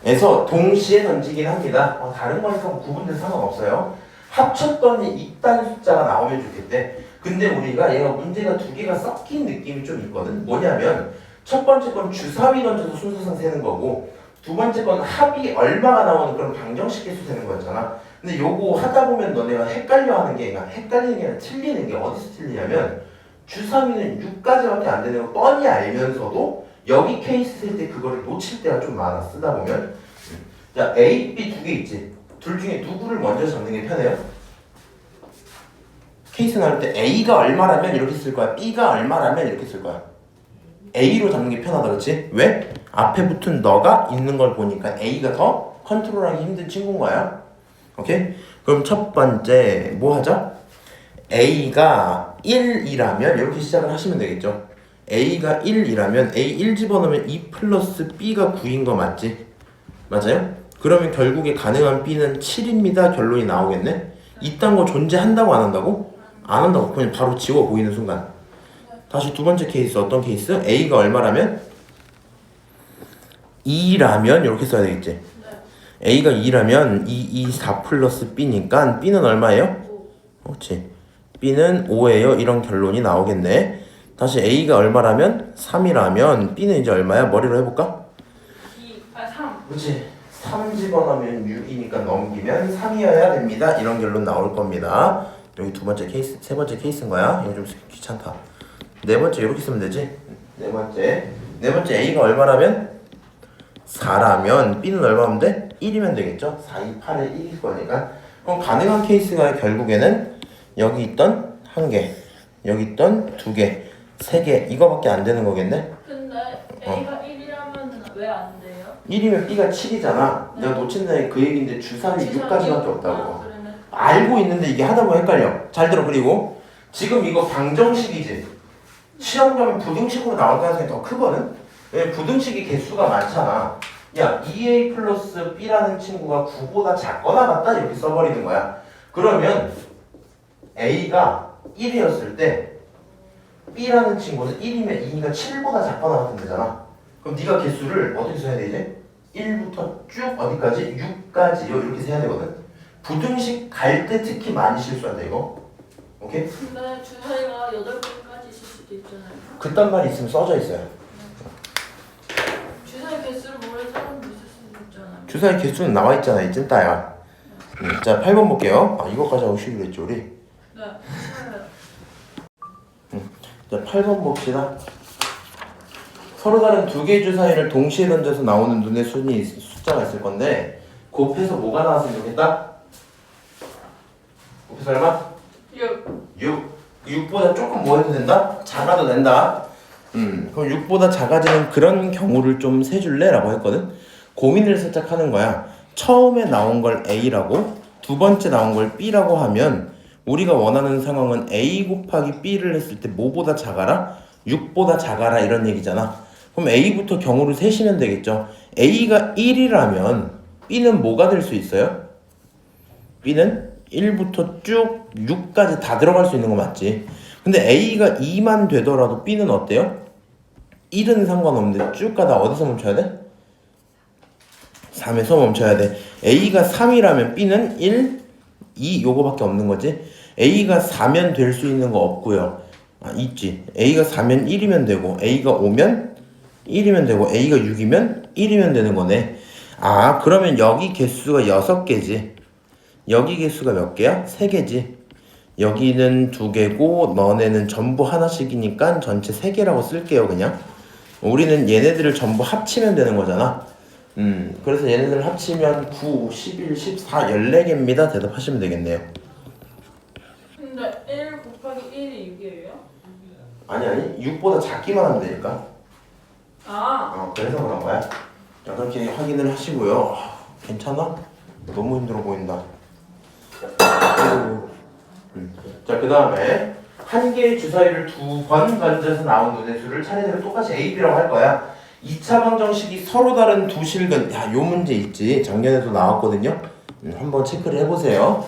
그래서 동시에 던지긴 합니다. 다른 거니까 뭐 구분돼서 상관없어요. 합쳤더니 이딴 숫자가 나오면 좋겠대. 근데 우리가 얘가 문제가 2개가 섞인 느낌이 좀 있거든. 뭐냐면 첫 번째 건 주사위 던져서 순서상 세는 거고 두 번째 건 합이 얼마가 나오는 그런 방정식 계수 되는 거였잖아. 근데 요거 하다 보면 너네가 헷갈려 하는 게, 그러니까 헷갈리는 게 아니라 틀리는 게 어디서 틀리냐면 주사위는 6까지밖에 안 되는 거 뻔히 알면서도 여기 케이스 쓸 때 그거를 놓칠 때가 좀 많아. 쓰다 보면. 자, A, B 2개 있지. 둘 중에 누구를 먼저 잡는 게 편해요? 케이스 나올 때 A가 얼마라면 이렇게 쓸 거야. B가 얼마라면 이렇게 쓸 거야. A로 잡는 게 편하다, 그렇지? 왜? 앞에 붙은 너가 있는 걸 보니까 A가 더 컨트롤하기 힘든 친구인 거야. 오케이? 그럼 첫 번째 뭐 하죠? A가 1이라면 이렇게 시작을 하시면 되겠죠. A가 1이라면 A 1 집어넣으면 2 플러스 B가 9인 거 맞지? 맞아요? 그러면 결국에 가능한 B는 7입니다. 결론이 나오겠네? 이딴 거 존재한다고 안 한다고? 안 한다고. 그냥 바로 지워 보이는 순간. 다시 두 번째 케이스 어떤 케이스? A가 얼마라면? 2라면 이렇게 써야 되겠지? A가 2라면 2, 4 플러스 B니까 B는 얼마예요? 그렇지. B는 5예요. 이런 결론이 나오겠네. 다시 A가 얼마라면? 3이라면 B는 이제 얼마야? 머리로 해볼까? 3. 그렇지. 3 집어넣으면 6이니까 넘기면 3이어야 됩니다. 이런 결론 나올 겁니다. 여기 두 번째 케이스, 세 번째 케이스인 거야. 이거 좀 귀찮다. 네 번째 이렇게 쓰면 되지. 네 번째 A가 얼마라면? 4라면 B는 얼마면 돼? 1이면 되겠죠? 4, 2, 8에 1일 거니까. 그럼 가능한 케이스가 결국에는 여기 있던 1개, 여기 있던 2개, 3개 이거밖에 안 되는 거겠네? 근데 A가 1이라면 왜 안 돼요? 1이면 B가 7이잖아. 내가 놓친다는 그 얘기인데 주사위 6까지밖에 없다고. 그러면 알고 있는데 이게 하다 보면 헷갈려. 잘 들어. 그리고 지금 이거 방정식이지. 시험 가면 부등식으로 나올 가능성이 더 크거든. 왜? 부등식이 개수가 많잖아. 야, 2A 플러스 B라는 친구가 9보다 작거나 같다 이렇게 써버리는 거야. 그러면 A가 1이었을 때 B라는 친구는 1이면 2니까 7보다 작거나 같은 데잖아. 그럼 네가 개수를 어떻게 써야 돼 이제? 1부터 쭉 어디까지? 6까지 이렇게 세야 되거든. 부등식 갈 때 특히 많이 실수한다 이거. 오케이? 근데 주사위가 8개까지 있을 수도 있잖아요. 그딴 말이 있으면 써져 있어요. 주사위 개수를 모르는 사람도 있을 수도 있잖아요. 주사위 개수는 나와 있잖아 이 찐따야. 자 8번 볼게요. 아 이거까지 하고 쉬기로 했죠 우리. 네, 싫어요. 자 8번 봅시다. 서로 다른 두 개의 주사위를 동시에 던져서 나오는 눈의 숫자가 있을 건데 곱해서 뭐가 나왔으면 좋겠다? 곱해서 얼마? 6. 6보다 조금 뭐 해도 된다? 작아도 된다. 그럼 6보다 작아지는 그런 경우를 좀 세줄래? 라고 했거든. 고민을 살짝 하는 거야. 처음에 나온 걸 A라고 두 번째 나온 걸 B라고 하면 우리가 원하는 상황은 A 곱하기 B를 했을 때 뭐보다 작아라? 6보다 작아라 이런 얘기잖아. 그럼 A부터 경우를 세시면 되겠죠. A가 1이라면 B는 뭐가 될 수 있어요? B는 1부터 쭉 6까지 다 들어갈 수 있는 거 맞지? 근데 A가 2만 되더라도 B는 어때요? 1은 상관없는데 쭉 가다 어디서 멈춰야 돼? 3에서 멈춰야 돼. A가 3이라면 B는 1, 2 요거밖에 없는 거지. A가 4면 될 수 있는 거 없고요. 아 있지. A가 4면 1이면 되고 A가 5면 1이면 되고 A가 6이면 1이면 되는 거네. 아 그러면 여기 개수가 6개지. 여기 개수가 몇 개야? 3개지. 여기는 2개고 너네는 전부 하나씩이니까 전체 3개라고 쓸게요 그냥. 우리는 얘네들을 전부 합치면 되는 거잖아. 그래서 얘네들 합치면 9, 11, 14, 14개입니다. 대답하시면 되겠네요. 근데 1 곱하기 1이 6이에요? 아니 6보다 작기만 하면 되니까. 그래서 그런 거야. 자 그렇게 확인을 하시고요. 괜찮아? 너무 힘들어 보인다. 자 그 다음에 한 개의 주사위를 2번 던져서 나온 눈의 수를 차례대로 똑같이 A, B라고 할 거야. 2차 방정식이 서로 다른 두 실근. 야, 요 문제 있지. 작년에도 나왔거든요. 한번 체크를 해보세요.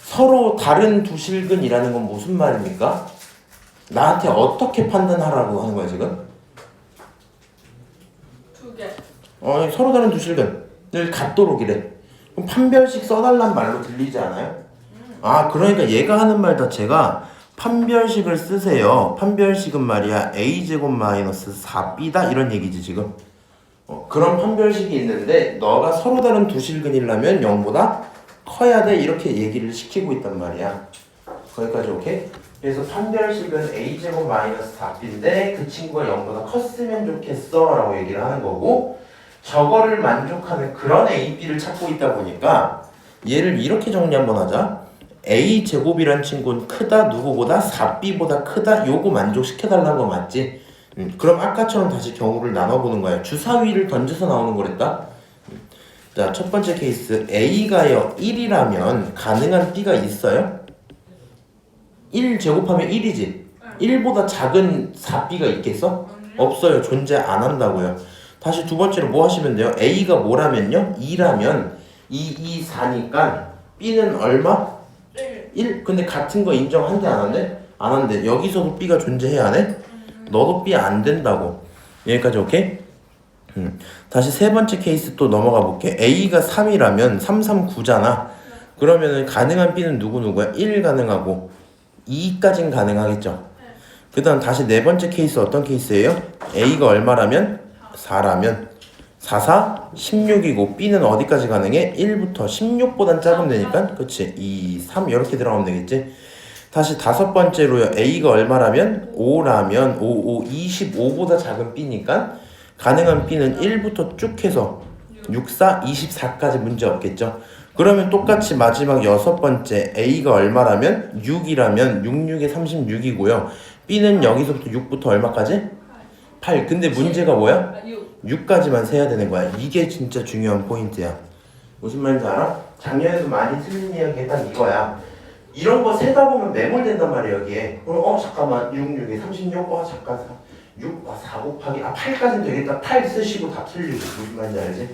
서로 다른 두 실근이라는 건 무슨 말입니까? 나한테 어떻게 판단하라고 하는 거야 지금? 2개. 서로 다른 두 실근을 같도록이래. 그럼 판별식 써달란 말로 들리지 않아요? 아 그러니까 얘가 하는 말 자체가 판별식을 쓰세요. 판별식은 말이야 a제곱 마이너스 4b다 이런 얘기지 지금. 그런 판별식이 있는데 너가 서로 다른 두 실근이라면 0보다 커야 돼 이렇게 얘기를 시키고 있단 말이야. 거기까지 오케이? 그래서 판별식은 a제곱 마이너스 4b인데 그 친구가 0보다 컸으면 좋겠어 라고 얘기를 하는 거고, 저거를 만족하는 그런 a, b를 찾고 있다 보니까 얘를 이렇게 정리 한번 하자. a제곱이란 친구는 크다 누구보다 4b보다 크다 요거 만족시켜달라는 거 맞지? 그럼 아까처럼 다시 경우를 나눠보는 거야. 주사위를 던져서 나오는 거랬다. 자, 첫 번째 케이스 a가요 1이라면 가능한 b가 있어요? 1 제곱하면 1이지. 1보다 작은 4b가 있겠어? 없어요. 존재 안 한다고요. 다시 두 번째로 뭐 하시면 돼요? a가 뭐라면요? 2라면 2, 4니까 b는 얼마? 1. 근데 같은 거 인정한대 안 한대? 안 한대. 여기서도 b가 존재해야 하네? 너도 b 안 된다고. 여기까지 오케이? 다시 세 번째 케이스 또 넘어가 볼게. a가 3이라면 3, 3, 9잖아. 그러면은 가능한 b는 누구야? 1 가능하고 2까진 가능하겠죠. 그 다음 다시 네 번째 케이스 어떤 케이스예요? a가 얼마라면? 4라면 4, 4, 16이고 b는 어디까지 가능해? 1부터 16보단 작으면 되니까 그치? 2, 3 이렇게 들어가면 되겠지? 다시 다섯 번째로요. a가 얼마라면? 5라면 5, 5, 25보다 작은 b니까 가능한 b는 1부터 쭉 해서 6, 4, 24까지 문제 없겠죠? 그러면 똑같이 마지막 여섯 번째 a가 얼마라면? 6이라면 6, 6에 36이고요. b는 여기서부터 6부터 얼마까지? 8. 근데 문제가 뭐야? 6까지만 세야 되는 거야. 이게 진짜 중요한 포인트야. 무슨 말인지 알아? 작년에도 많이 틀린 이야기가 딱 이거야. 이런 거 세다 보면 매몰된단 말이야 여기에. 그럼 잠깐만 6, 6에 36. 잠깐 6, 4 곱하기 8까지는 되겠다. 8 쓰시고 다 틀리고. 무슨 말인지 알지?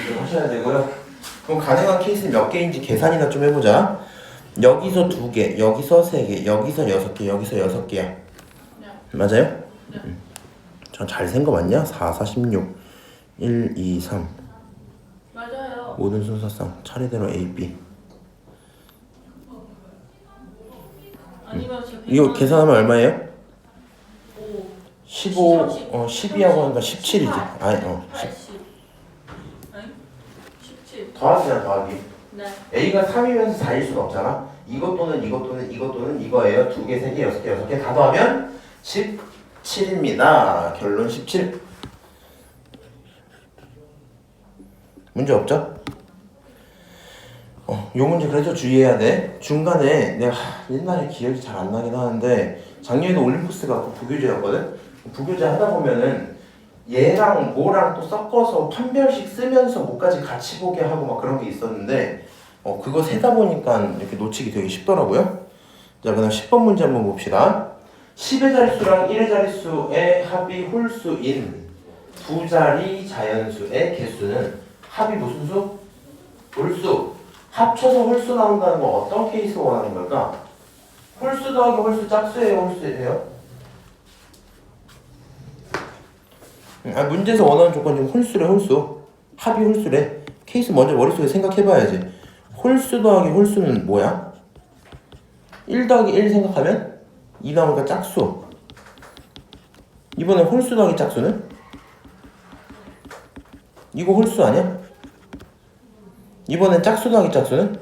좀 하셔야 되고요. 그럼 가능한 케이스는 몇 개인지 계산이나 좀 해보자. 여기서 2개, 여기서 3개, 여기서 6개, 여기서 6개야. 네. 맞아요? 네. 전 잘 센 거 맞냐? 4, 4, 16 1, 2, 3 맞아요. 모든 순서상 차례대로 A, B. 이거 계산하면 얼마예요? 5 15, 12하고 하니까 17이지. 아니, 80 아니 17 더하기잖아, 더하기. 네 A가 3이면서 4일 수는 없잖아. 이것 또는 이것 또는 이것 또는 이거예요. 2개, 3개, 6개, 6개 다 더하면 17입니다. 결론 17. 문제 없죠? 요 문제 그래도 주의해야 돼. 중간에 내가 옛날에 기억이 잘 안 나긴 하는데 작년에도 올림푸스가 그 부교재였거든? 부교재 하다 보면은 얘랑 뭐랑 또 섞어서 판별식 쓰면서 뭐까지 같이 보게 하고 막 그런 게 있었는데 그거 세다 보니까 이렇게 놓치기 되게 쉽더라고요. 자, 그다음 10번 문제 한번 봅시다. 10의 자릿수랑 1의 자릿수의 합이 홀수인 두 자리 자연수의 개수는 합이 무슨 수? 홀수. 합쳐서 홀수 나온다는 건 어떤 케이스 원하는 걸까? 홀수 더하기 홀수 짝수예요, 홀수예요? 문제에서 원하는 조건 지금 홀수래, 홀수. 합이 홀수래. 케이스 먼저 머릿속에 생각해봐야지. 홀수 더하기 홀수는 뭐야? 1 더하기 1 생각하면 2 나오니까 짝수. 이번에 홀수 더하기 짝수는? 이거 홀수 아니야? 이번엔 짝수 더하기 짝수는?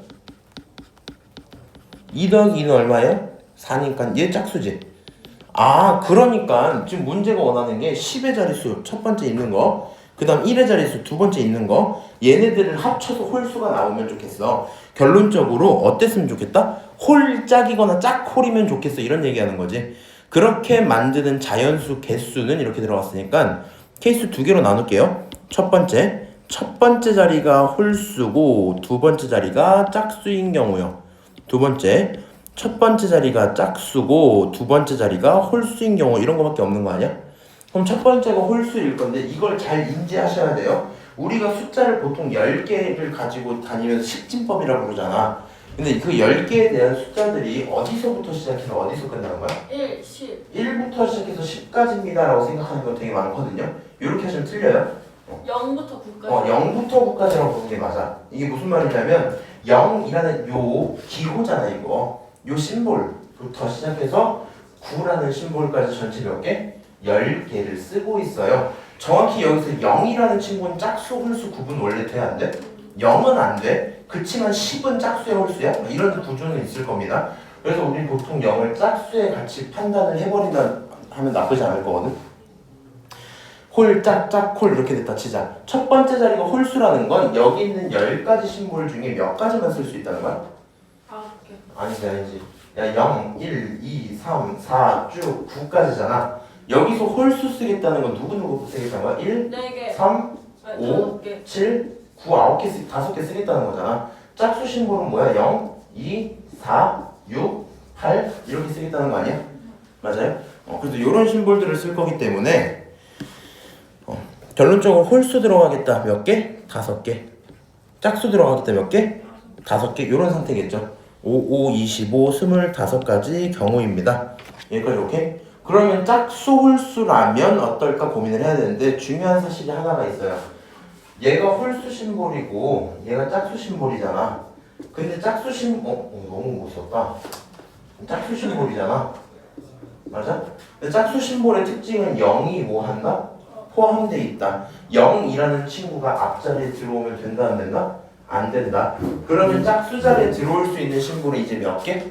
2 더하기 2는 얼마예요? 4니까 얘 짝수지. 그러니까 지금 문제가 원하는 게 10의 자릿수 첫 번째 있는 거, 그 다음 1의 자릿수 두 번째 있는 거, 얘네들을 합쳐서 홀수가 나오면 좋겠어. 결론적으로 어땠으면 좋겠다? 홀짝이거나 짝홀이면 좋겠어. 이런 얘기하는 거지. 그렇게 만드는 자연수 개수는 이렇게 들어갔으니까 케이스 두 개로 나눌게요. 첫 번째 자리가 홀수고 두 번째 자리가 짝수인 경우요. 두 번째, 첫 번째 자리가 짝수고 두 번째 자리가 홀수인 경우 이런 거밖에 없는 거 아니야? 그럼 첫 번째가 홀수일 건데 이걸 잘 인지하셔야 돼요. 우리가 숫자를 보통 10개를 가지고 다니면서 십진법이라고 부르잖아. 근데 그 10개에 대한 숫자들이 어디서부터 시작해서 어디서 끝나는 거야? 1, 10 1부터 시작해서 10까지입니다 라고 생각하는 거 되게 많거든요. 이렇게 하시면 틀려요. 0부터 9까지 0부터 9까지라고 보는 게 맞아. 이게 무슨 말이냐면 0이라는 요 기호잖아 이거. 요 심볼부터 시작해서 9라는 심볼까지 전체 몇 개? 10개를 쓰고 있어요. 정확히 여기서 0이라는 친구는 짝수, 홀수 구분 원래 돼? 안 돼? 0은 안 돼. 그치만 10은 짝수야, 홀수야? 이런 구조는 있을 겁니다. 그래서 우리 보통 0을 짝수에 같이 판단을 해버린다 하면 나쁘지 않을 거거든. 홀, 짝, 짝, 홀 이렇게 됐다 치자. 첫 번째 자리가 홀수라는 건 여기 있는 10가지 심볼 중에 몇 가지만 쓸 수 있다는 거야? 9개 아니지. 야, 0, 1, 2, 3, 4 쭉 9까지잖아. 여기서 홀수 쓰겠다는 건 누구 쓰겠다는 거야? 1, 4개 3, 5, 5개 7, 9, 9개, 5개 쓰겠다는 거잖아. 짝수 심볼은 뭐야? 0, 2, 4, 6, 8 이렇게 쓰겠다는 거 아니야? 맞아요? 그래서 이런 심볼들을 쓸 거기 때문에 결론적으로 홀수 들어가겠다 몇 개? 5개. 짝수 들어가겠다 몇 개? 5개. 이런 상태겠죠. 5, 5, 25, 25가지 경우입니다. 여기까지 오케이? 그러면 짝수 홀수라면 어떨까 고민을 해야 되는데 중요한 사실이 하나가 있어요. 얘가 홀수 심볼이고 얘가 짝수 심볼이잖아. 근데 짝수 너무 무섭다. 짝수 심볼이잖아. 맞아? 근데 짝수 심볼의 특징은 0이 뭐 한다? 포함되어 있다. 0이라는 친구가 앞자리에 들어오면 된다 안 된다? 안 된다. 그러면 짝수 자리에 들어올 수 있는 심볼이 이제 몇 개?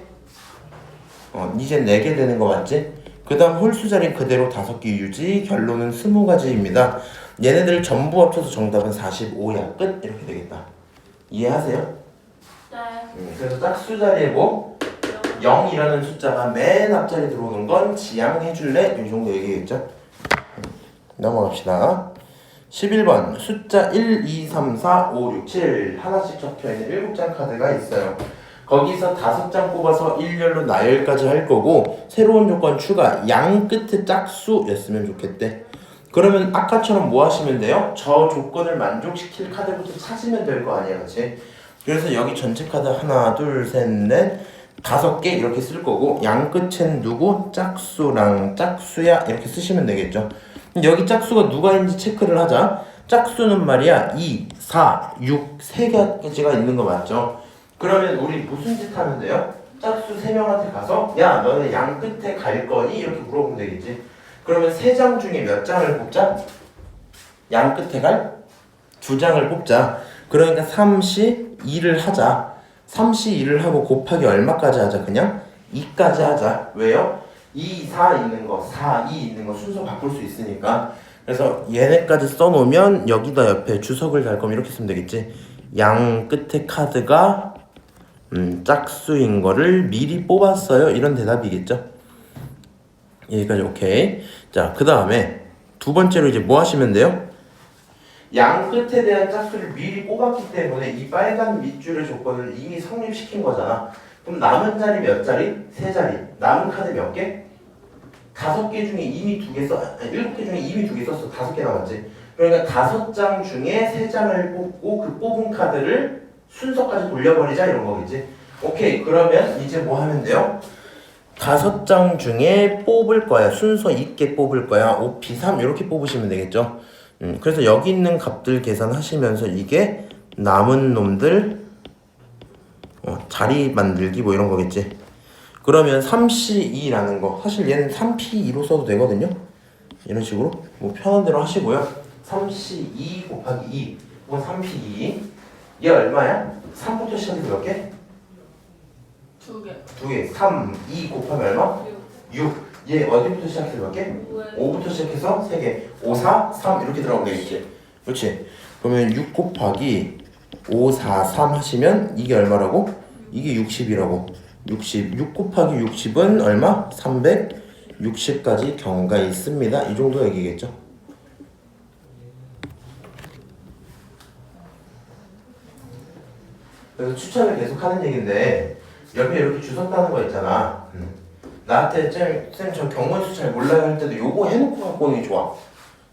이제 4개 되는 거 맞지? 그 다음 홀수 자리 그대로 5개 유지. 결론은 20가지입니다. 얘네들 전부 합쳐서 정답은 45야. 끝. 이렇게 되겠다. 이해하세요? 네 그래서 짝수 자리에 뭐? 0이라는 숫자가 맨 앞자리에 들어오는 건 지양해줄래? 이 정도 얘기겠죠? 넘어갑시다. 11번 숫자 1, 2, 3, 4, 5, 6, 7 하나씩 적혀있는 7장 카드가 있어요. 거기서 5장 뽑아서 일렬로 나열까지 할 거고 새로운 조건 추가 양 끝에 짝수였으면 좋겠대. 그러면 아까처럼 뭐 하시면 돼요? 저 조건을 만족시킬 카드부터 찾으면 될 거 아니야, 그치? 그래서 여기 전체 카드 하나, 둘, 셋, 넷 5개 이렇게 쓸 거고 양 끝엔 누구? 짝수랑 짝수야 이렇게 쓰시면 되겠죠. 여기 짝수가 누가 있는지 체크를 하자. 짝수는 말이야 2, 4, 6 3개가 있는 거 맞죠? 그러면 우리 무슨 짓 하면 돼요? 짝수 3명한테 가서 야 너네 양 끝에 갈 거니? 이렇게 물어보면 되겠지. 그러면 3장 중에 몇 장을 뽑자? 양 끝에 갈 2장을 뽑자. 그러니까 3시 2를 하자. 3시 2를 하고 곱하기 얼마까지 하자? 그냥 2까지 하자. 왜요? 2, 4 있는 거, 4, 2 있는 거 순서 바꿀 수 있으니까. 그래서 얘네까지 써놓으면 여기다 옆에 주석을 달 거면 이렇게 쓰면 되겠지. 양 끝에 카드가 짝수인 거를 미리 뽑았어요. 이런 대답이겠죠. 여기까지 오케이. 자, 그 다음에 두 번째로 이제 뭐 하시면 돼요? 양 끝에 대한 짝수를 미리 뽑았기 때문에 이 빨간 밑줄의 조건을 이미 성립시킨 거잖아. 그럼 남은 자리 몇 자리? 3자리. 남은 카드 몇 개? 5개 중에 이미 2개 써, 7개 중에 이미 2개 썼어. 5개 남았지. 그러니까 5장 중에 3장을 뽑고 그 뽑은 카드를 순서까지 돌려버리자 이런 거겠지. 오케이. 그러면 이제 뭐 하면 돼요? 5장 중에 뽑을 거야. 순서 있게 뽑을 거야. 5P3 이렇게 뽑으시면 되겠죠. 그래서 여기 있는 값들 계산하시면서 이게 남은 놈들 자리 만들기 뭐 이런 거겠지. 그러면 3C2라는 거 사실 얘는 3P2로 써도 되거든요. 이런 식으로 뭐 편한 대로 하시고요. 3C2 곱하기 2 이건 3P2 얘 얼마야? 3부터 시작해서 몇 개? 2개 3, 2 곱하면 얼마? 6 얘 어디부터 시작해서 몇 개? 5부터 시작해서 3개 5, 4, 3 이렇게 들어가면 되겠지. 그렇지. 그러면 6 곱하기 5, 4, 3 하시면 이게 얼마라고? 이게 60이라고. 6 곱하기 60은 얼마? 360까지 경우가 있습니다. 이 정도 얘기겠죠. 그래서 추천을 계속 하는 얘기인데 옆에 이렇게 주석 따는 거 있잖아. 나한테 쌤 저 경우의 수 잘 몰라요 할 때도 요거 해놓고 갖고 오는 게 좋아.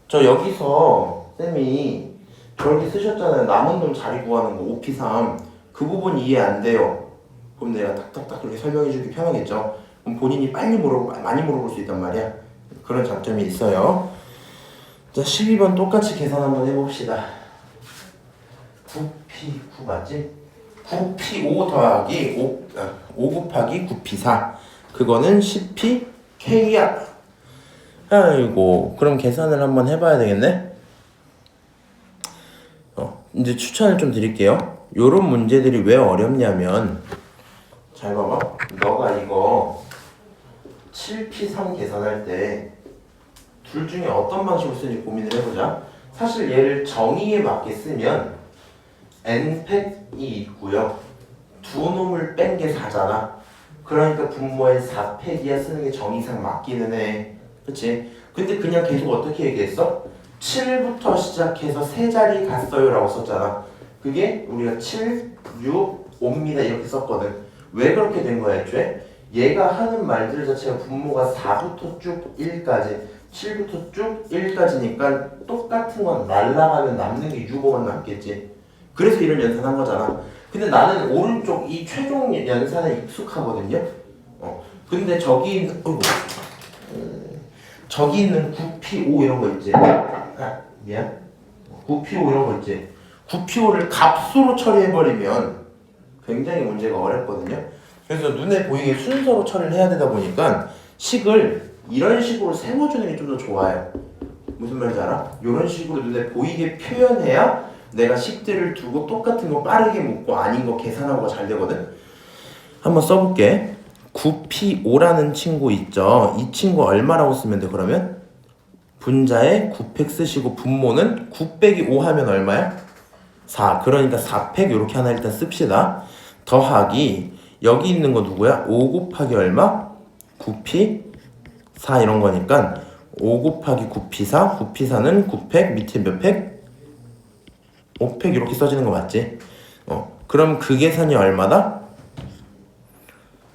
저 여기서 쌤이 저렇게 쓰셨잖아요. 남은 놈 자리 구하는 거 5P3 그 부분 이해 안 돼요. 그럼 내가 딱딱딱 그렇게 설명해 주기 편하겠죠. 그럼 본인이 많이 물어볼 수 있단 말이야. 그런 장점이 있어요. 자 12번 똑같이 계산 한번 해봅시다. 9P9 맞지? 9P5 더하기 5 곱하기 9P4 그거는 10PK야. 아이고 그럼 계산을 한번 해봐야 되겠네. 이제 추천을 좀 드릴게요. 요런 문제들이 왜 어렵냐면 잘 봐봐. 너가 이거 7P3 계산할 때 둘 중에 어떤 방식으로 쓰는지 고민을 해보자. 사실 얘를 정의에 맞게 쓰면 n팩이 있고요. 두 놈을 뺀 게 4잖아. 그러니까 분모에 4팩이야 쓰는 게 정의상 맞기는 해. 그치? 근데 그냥 계속 어떻게 얘기했어? 7부터 시작해서 3자리 갔어요 라고 썼잖아. 그게 우리가 7, 6, 5입니다 이렇게 썼거든. 왜 그렇게 된 거야 애초에? 얘가 하는 말들 자체가 분모가 4부터 쭉 1까지 7부터 쭉 1까지니까 똑같은 건 날라가면 남는 게 6, 5만 남겠지. 그래서 이런 연산한 거잖아. 근데 나는 오른쪽 이 최종 연산에 익숙하거든요. 근데 저기 있는 저기 있는 9P5 이런 거 있지. 미안. 9P5 이런 거 있지. 9P5를 값수로 처리해버리면 굉장히 문제가 어렵거든요. 그래서 눈에 보이게 순서로 처리를 해야 되다 보니까 식을 이런 식으로 세워주는 게 좀 더 좋아요. 무슨 말인지 알아? 이런 식으로 눈에 보이게 표현해야 내가 식들을 두고 똑같은 거 빠르게 묻고 아닌 거 계산하고가 잘 되거든. 한번 써볼게. 9P5라는 친구 있죠. 이 친구 얼마라고 쓰면 돼 그러면? 분자에 9팩 쓰시고 분모는 9 빼기 5 하면 얼마야? 4. 그러니까 4팩 이렇게 하나 일단 씁시다. 더하기 여기 있는 거 누구야? 5 곱하기 얼마? 9P4 이런 거니까 5 곱하기 9P4 9P4는 9팩 밑에 몇 팩? 5팩 이렇게 써지는 거 맞지? 그럼 그 계산이 얼마다?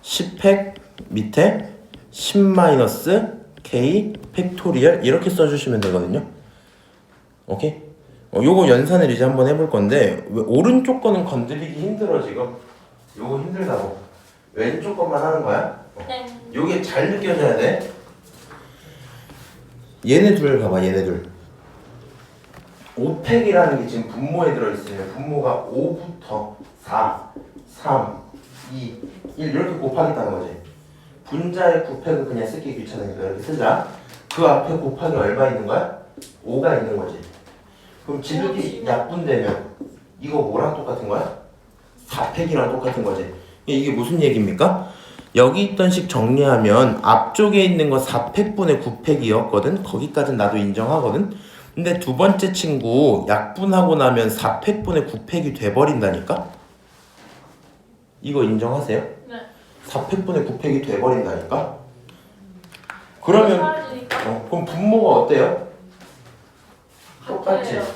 10팩 밑에 10-K 팩토리얼 이렇게 써주시면 되거든요. 오케이? 요거 연산을 이제 한번 해볼 건데 왜 오른쪽 거는 건드리기 힘들어 지금. 요거 힘들다고. 왼쪽 것만 하는 거야? 네. 요게 잘 느껴져야 돼. 얘네 둘 봐봐 얘네 둘. 5팩이라는 게 지금 분모에 들어있으면 분모가 5부터 4, 3, 2, 1 이렇게 곱하겠다는 거지. 분자의 9팩은 그냥 쓰기 귀찮으니까 이렇게 쓰자. 그 앞에 곱하기 얼마 있는 거야? 5가 있는 거지. 그럼 지름이 약분되면 이거 뭐랑 똑같은 거야? 4팩이랑 똑같은 거지. 이게 무슨 얘기입니까? 여기 있던 식 정리하면 앞쪽에 있는 거 4팩분의 9팩이었거든. 거기까지는 나도 인정하거든. 근데 두 번째 친구 약분하고 나면 4팩분의 9팩이 돼버린다니까? 이거 인정하세요? 네. 4팩분의 9팩이 돼버린다니까? 그러면 그럼 분모가 어때요? 똑같지? 같아요.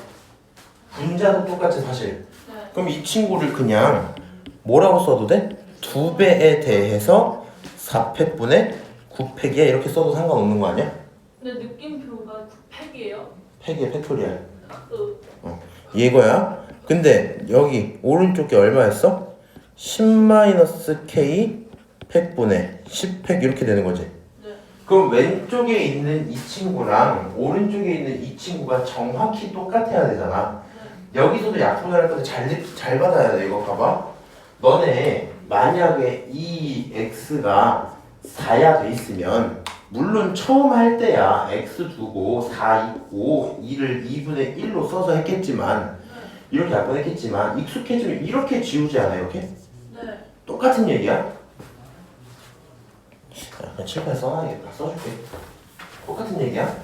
분자도 똑같지 사실. 네. 그럼 이 친구를 그냥 뭐라고 써도 돼? 2배에 대해서 4팩분의 9팩이야 이렇게 써도 상관없는 거 아니야? 근데 느낌표가 9팩이에요? 팩이야 팩토리얼. 이거야. 근데 여기 오른쪽에 얼마였어? 10-k 팩분의 10팩 이렇게 되는 거지. 네. 그럼 왼쪽에 있는 이 친구랑 오른쪽에 있는 이 친구가 정확히 똑같아야 되잖아. 네. 여기서도 약분할 건데 잘 받아야 돼. 이거 봐봐. 너네 만약에 이 x가 4야 돼 있으면 물론 처음 할 때야 x 두고 4 있고 2를 2분의 1로 써서 했겠지만 이렇게 약분했겠지만 익숙해지면 이렇게 지우지 않아 이렇게? 네. 똑같은 얘기야? 그냥 칠판에 써놔야겠다. 써줄게. 똑같은 얘기야.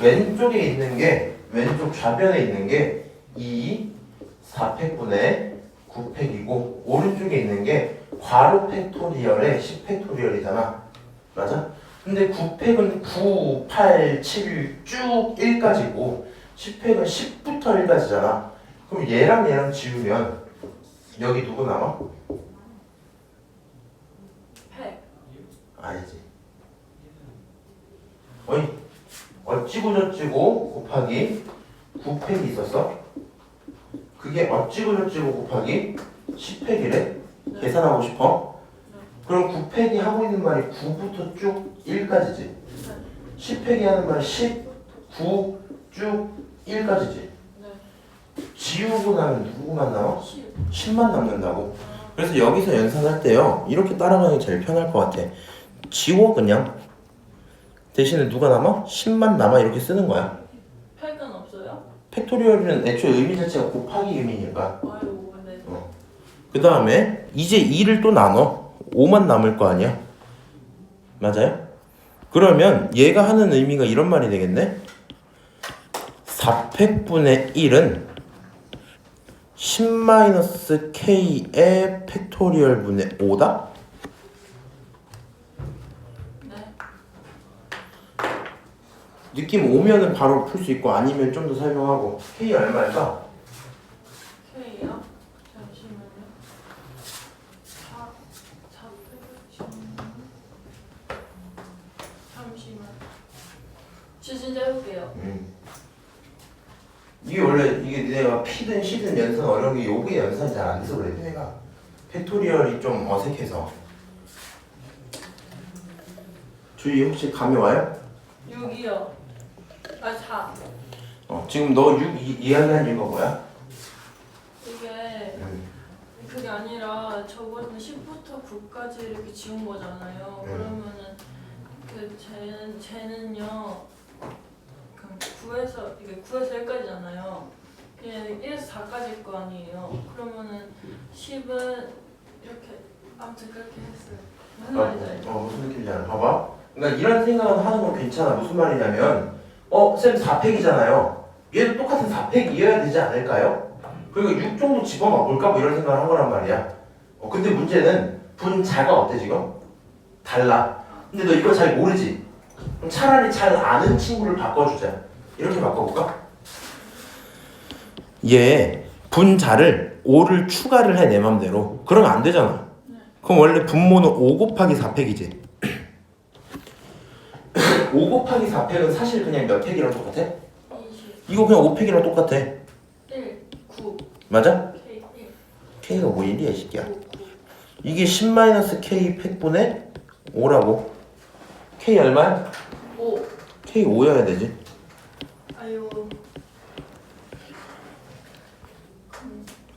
왼쪽에 있는 게 왼쪽 좌변에 있는 게 2, 4팩분의 9팩이고 오른쪽에 있는 게 괄호 팩토리얼의 10팩토리얼이잖아. 맞아? 근데 9팩은 9, 8, 7 쭉 1까지고 10팩은 10부터 1까지잖아. 그럼 얘랑 지우면 여기 누구 남아? 팩. 아니지. 어이 어찌고 저찌고 곱하기 9팩이 있었어? 그게 어찌고 저찌고 곱하기 10팩이래? 네. 계산하고 싶어? 그럼 9팩이 하고 있는 말이 9부터 쭉 1까지지. 네. 10팩이 하는 말이 10, 9, 쭉 1까지지. 네. 지우고 나면 누구만 남아? 10. 10만 남는다고. 그래서 여기서 연산할 때요 이렇게 따라가는 게 제일 편할 것 같아. 지워 그냥. 대신에 누가 남아? 10만 남아 이렇게 쓰는 거야. 팩은 없어요? 팩토리얼은 애초에 의미 자체가 곱하기 의미니까. 아이고, 네. 그 다음에 이제 2를 또 나눠. 5만 남을 거 아니야. 맞아요? 그러면 얘가 하는 의미가 이런 말이 되겠네. 4팩분의 1은 10-k의 팩토리얼 분의 5다? 네. 느낌 오면은 바로 풀 수 있고 아니면 좀 더 설명하고. k 얼마일까? K요? 잠시만요. 잠시만. 저 진짜 해볼게요. 이게 원래 이게 니네가 P든 C든 연산 어려운 게 요게 연산이 잘 안 돼서 그래 니네가. 팩토리얼이 좀 어색해서. 주희 혹시 감이 와요? 6이요. 아, 4. 지금 너 6 이야기한 이유가 뭐야? 이게 그게 아니라 저번에 10부터 9까지 이렇게 지운 거잖아요. 그러면은 쟤는요. 그럼 9에서 이게 9에서 1까지잖아요. 그냥 1에서 4까지일 거 아니에요. 그러면은 10은 이렇게 아무튼 그렇게 했어요. 무슨 말인지 알죠? 무슨 느낌인지 알아. 봐봐. 그러니까 이런 생각은 하는 건 괜찮아. 무슨 말이냐면 쌤 4팩이잖아요. 얘도 똑같은 4팩이어야 되지 않을까요? 그리고 6 정도 집어넣어 볼까 뭐 이런 생각을 한 거란 말이야. 근데 문제는 분자가 어때 지금? 달라. 근데 너 이거 잘 모르지? 그럼 차라리 잘 아는 친구를 바꿔주자. 이렇게 바꿔볼까? 얘 분자를 5를 추가를 해 내 맘대로. 그러면 안 되잖아. 그럼 원래 분모는 5 곱하기 4팩이지. 5 곱하기 4팩은 사실 그냥 몇 팩이랑 똑같아? 20. 이거 그냥 5팩이랑 똑같아. 1, 9. 맞아? K, 1. K가 뭐 1이야 이 새끼야. 9, 9. 이게 10-k 팩분의 5라고. K 얼마야? 5. K 5여야 되지. 아유.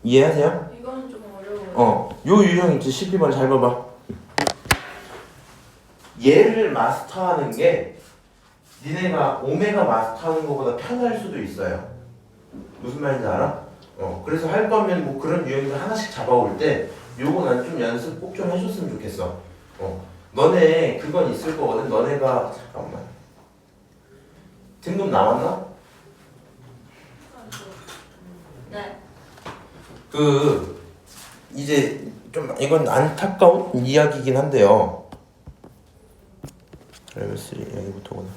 이해하세요? 이건 좀 어려워요. 네. 요 유형 있지. 12번 잘 봐봐. 얘를 마스터하는 게 니네가 오메가 마스터하는 것보다 편할 수도 있어요. 무슨 말인지 알아? 그래서 할 거면 뭐 그런 유형들 하나씩 잡아올 때 요거 난 좀 연습 꼭 좀 해줬으면 좋겠어. 너네 그건 있을 거거든. 너네가 잠깐만 등급 나왔나? 네. 이제 좀 이건 안타까운 이야기긴 한데요. 레벨 3 여기부터구나.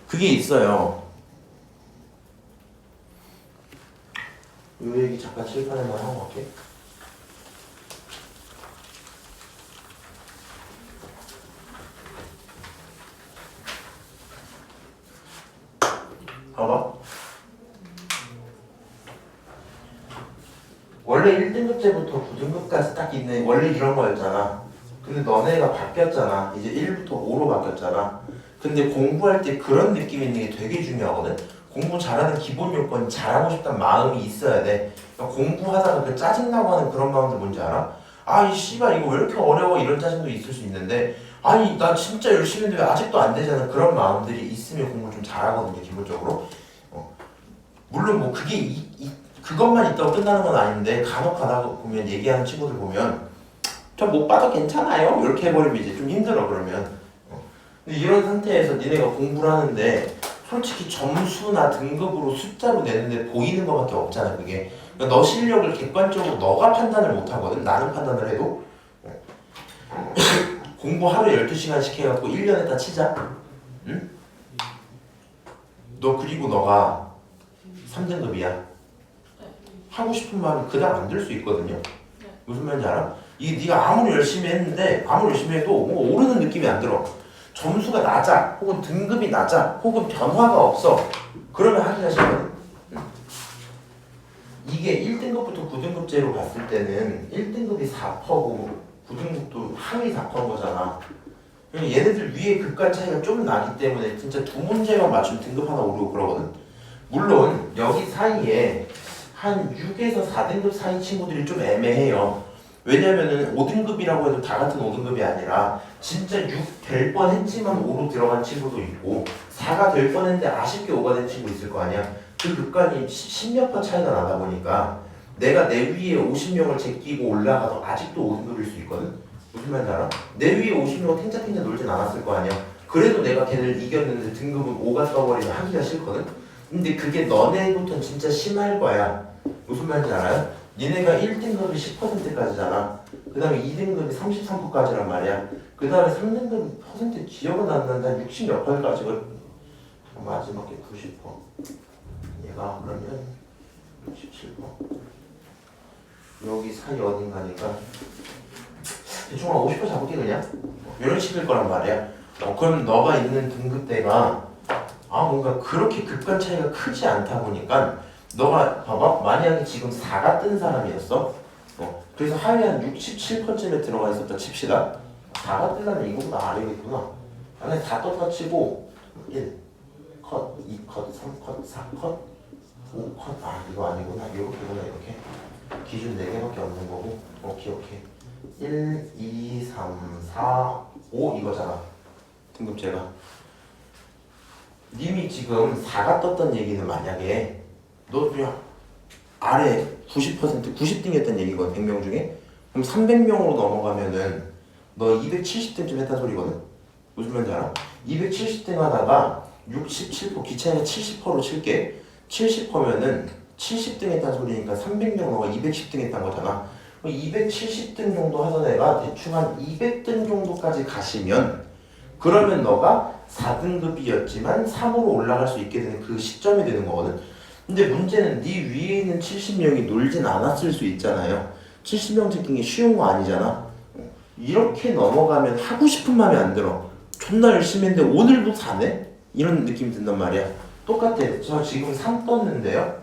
그게 있어요. 요 얘기 잠깐 칠판에만 하고 갈게. 봐봐. 원래 1등급제부터 9등급까지 딱 있는 원래 이런 거였잖아. 근데 너네가 바뀌었잖아. 이제 1부터 5로 바뀌었잖아. 근데 공부할 때 그런 느낌 있는 게 되게 중요하거든. 공부 잘하는 기본 요건이 잘하고 싶다는 마음이 있어야 돼. 그러니까 공부하다가 그 짜증나고 하는 그런 마음들 뭔지 알아? 이 씨발 이거 왜 이렇게 어려워 이런 짜증도 있을 수 있는데 아니 나 진짜 열심히 했는데 왜 아직도 안 되잖아. 그런 마음들이 있으면 공부 좀 잘하거든요. 기본적으로. 물론 뭐 그게 그것만 있다고 끝나는 건 아닌데 간혹 가다 보면 얘기하는 친구들 보면 저 못 봐도 괜찮아요 이렇게 해버리면 이제 좀 힘들어. 그러면 근데 이런 상태에서 니네가 공부를 하는데 솔직히 점수나 등급으로 숫자로 내는데 보이는 것밖에 없잖아. 그게 그러니까 너 실력을 객관적으로 너가 판단을 못 하거든. 나는 판단을 해도. 공부 하루에 12시간씩 해갖고 1년에 다 치자. 응? 너 그리고 너가 3등급이야. 하고 싶은 마음이 그닥 안 들 수 있거든요. 무슨 말인지 알아? 이게 네가 아무리 열심히 했는데 아무리 열심히 해도 뭐 오르는 느낌이 안 들어. 점수가 낮아 혹은 등급이 낮아 혹은 변화가 없어. 그러면 하기가 싫거든. 이게 1등급부터 9등급제로 봤을 때는 1등급이 4%고 9등급도 하위 4%인 거잖아. 얘네들 위에 급간 차이가 좀 나기 때문에 진짜 두 문제만 맞추면 등급 하나 오르고 그러거든. 물론 여기 사이에 한 6에서 4등급 사이 친구들이 좀 애매해요. 왜냐면은 5등급이라고 해도 다 같은 5등급이 아니라 진짜 6 될 뻔했지만 5로 들어간 친구도 있고 4가 될 뻔했는데 아쉽게 5가 된 친구 있을 거 아니야. 그 급간이 10몇 번 차이가 나다 보니까 내가 내 위에 50명을 제끼고 올라가도 아직도 5등급일 수 있거든. 무슨 말인지 알아? 내 위에 50명 탱자탱자 놀진 않았을 거 아니야. 그래도 내가 걔를 이겼는데 등급은 5가 떠버리면 하기가 싫거든. 근데 그게 너네부터는 진짜 심할 거야. 무슨 말인지 알아요? 니네가 1등급이 10%까지잖아. 그 다음에 2등급이 33%까지란 말이야. 그 다음에 3등급이 퍼센트 기억은 안 나는데 60 몇 %까지가 마지막에 90%. 얘가 그러면 67%. 여기 사이 어딘가니까 대충 한 50% 잡을게 그냥. 이런 식일 거란 말이야. 그럼 너가 있는 등급대가 뭔가 그렇게 급간 차이가 크지 않다 보니까 너가 봐봐. 만약에 지금 4가 뜬 사람이었어. 그래서 하위 한 67%쯤에 들어가 있었다 칩시다. 4가 뜨려면 이거보다 아래겠구나. 안에 다 떴다 치고 1 컷, 2 컷, 3 컷, 4 컷, 5 컷. 이거 아니구나. 이렇게구나. 이렇게 기준 4개밖에 없는 거고. 오케이. 1, 2, 3, 4, 5 이거잖아. 등급제가. 님이 지금 4가 떴던 얘기는 만약에 너 그냥 아래 90% 90등이었던 얘기거든. 100명 중에. 그럼 300명으로 넘어가면은 너 270등쯤 했단 소리거든. 무슨 말인지 알아? 270등 하다가 67% 기차에 70%로 칠게. 70%면은 70등 했단 소리니까 300명 너가 210등 했단 거잖아. 270등 정도 하던 애가 대충 한 200등 정도까지 가시면 그러면 너가 4등급이었지만 3으로 올라갈 수 있게 되는 그 시점이 되는 거거든. 근데 문제는 네 위에 있는 70명이 놀진 않았을 수 있잖아요. 70명 제끼는 게 쉬운 거 아니잖아. 이렇게 넘어가면 하고 싶은 마음이 안 들어. 존나 열심히 했는데 오늘도 4네? 이런 느낌이 든단 말이야. 똑같아. 저 지금 3 떴는데요.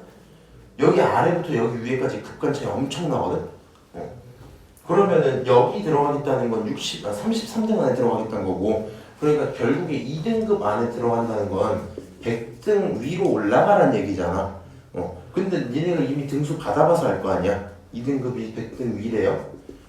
여기 아래부터 여기 위에까지 급간 차이 엄청 나거든. 그러면은 여기 들어가겠다는 건 33등 안에 들어가겠다는 거고, 그러니까 결국에 2등급 안에 들어간다는 건 100등 위로 올라가란 얘기잖아. 근데 니네가 이미 등수 받아봐서 알 거 아니야. 2등급이 100등 위래요.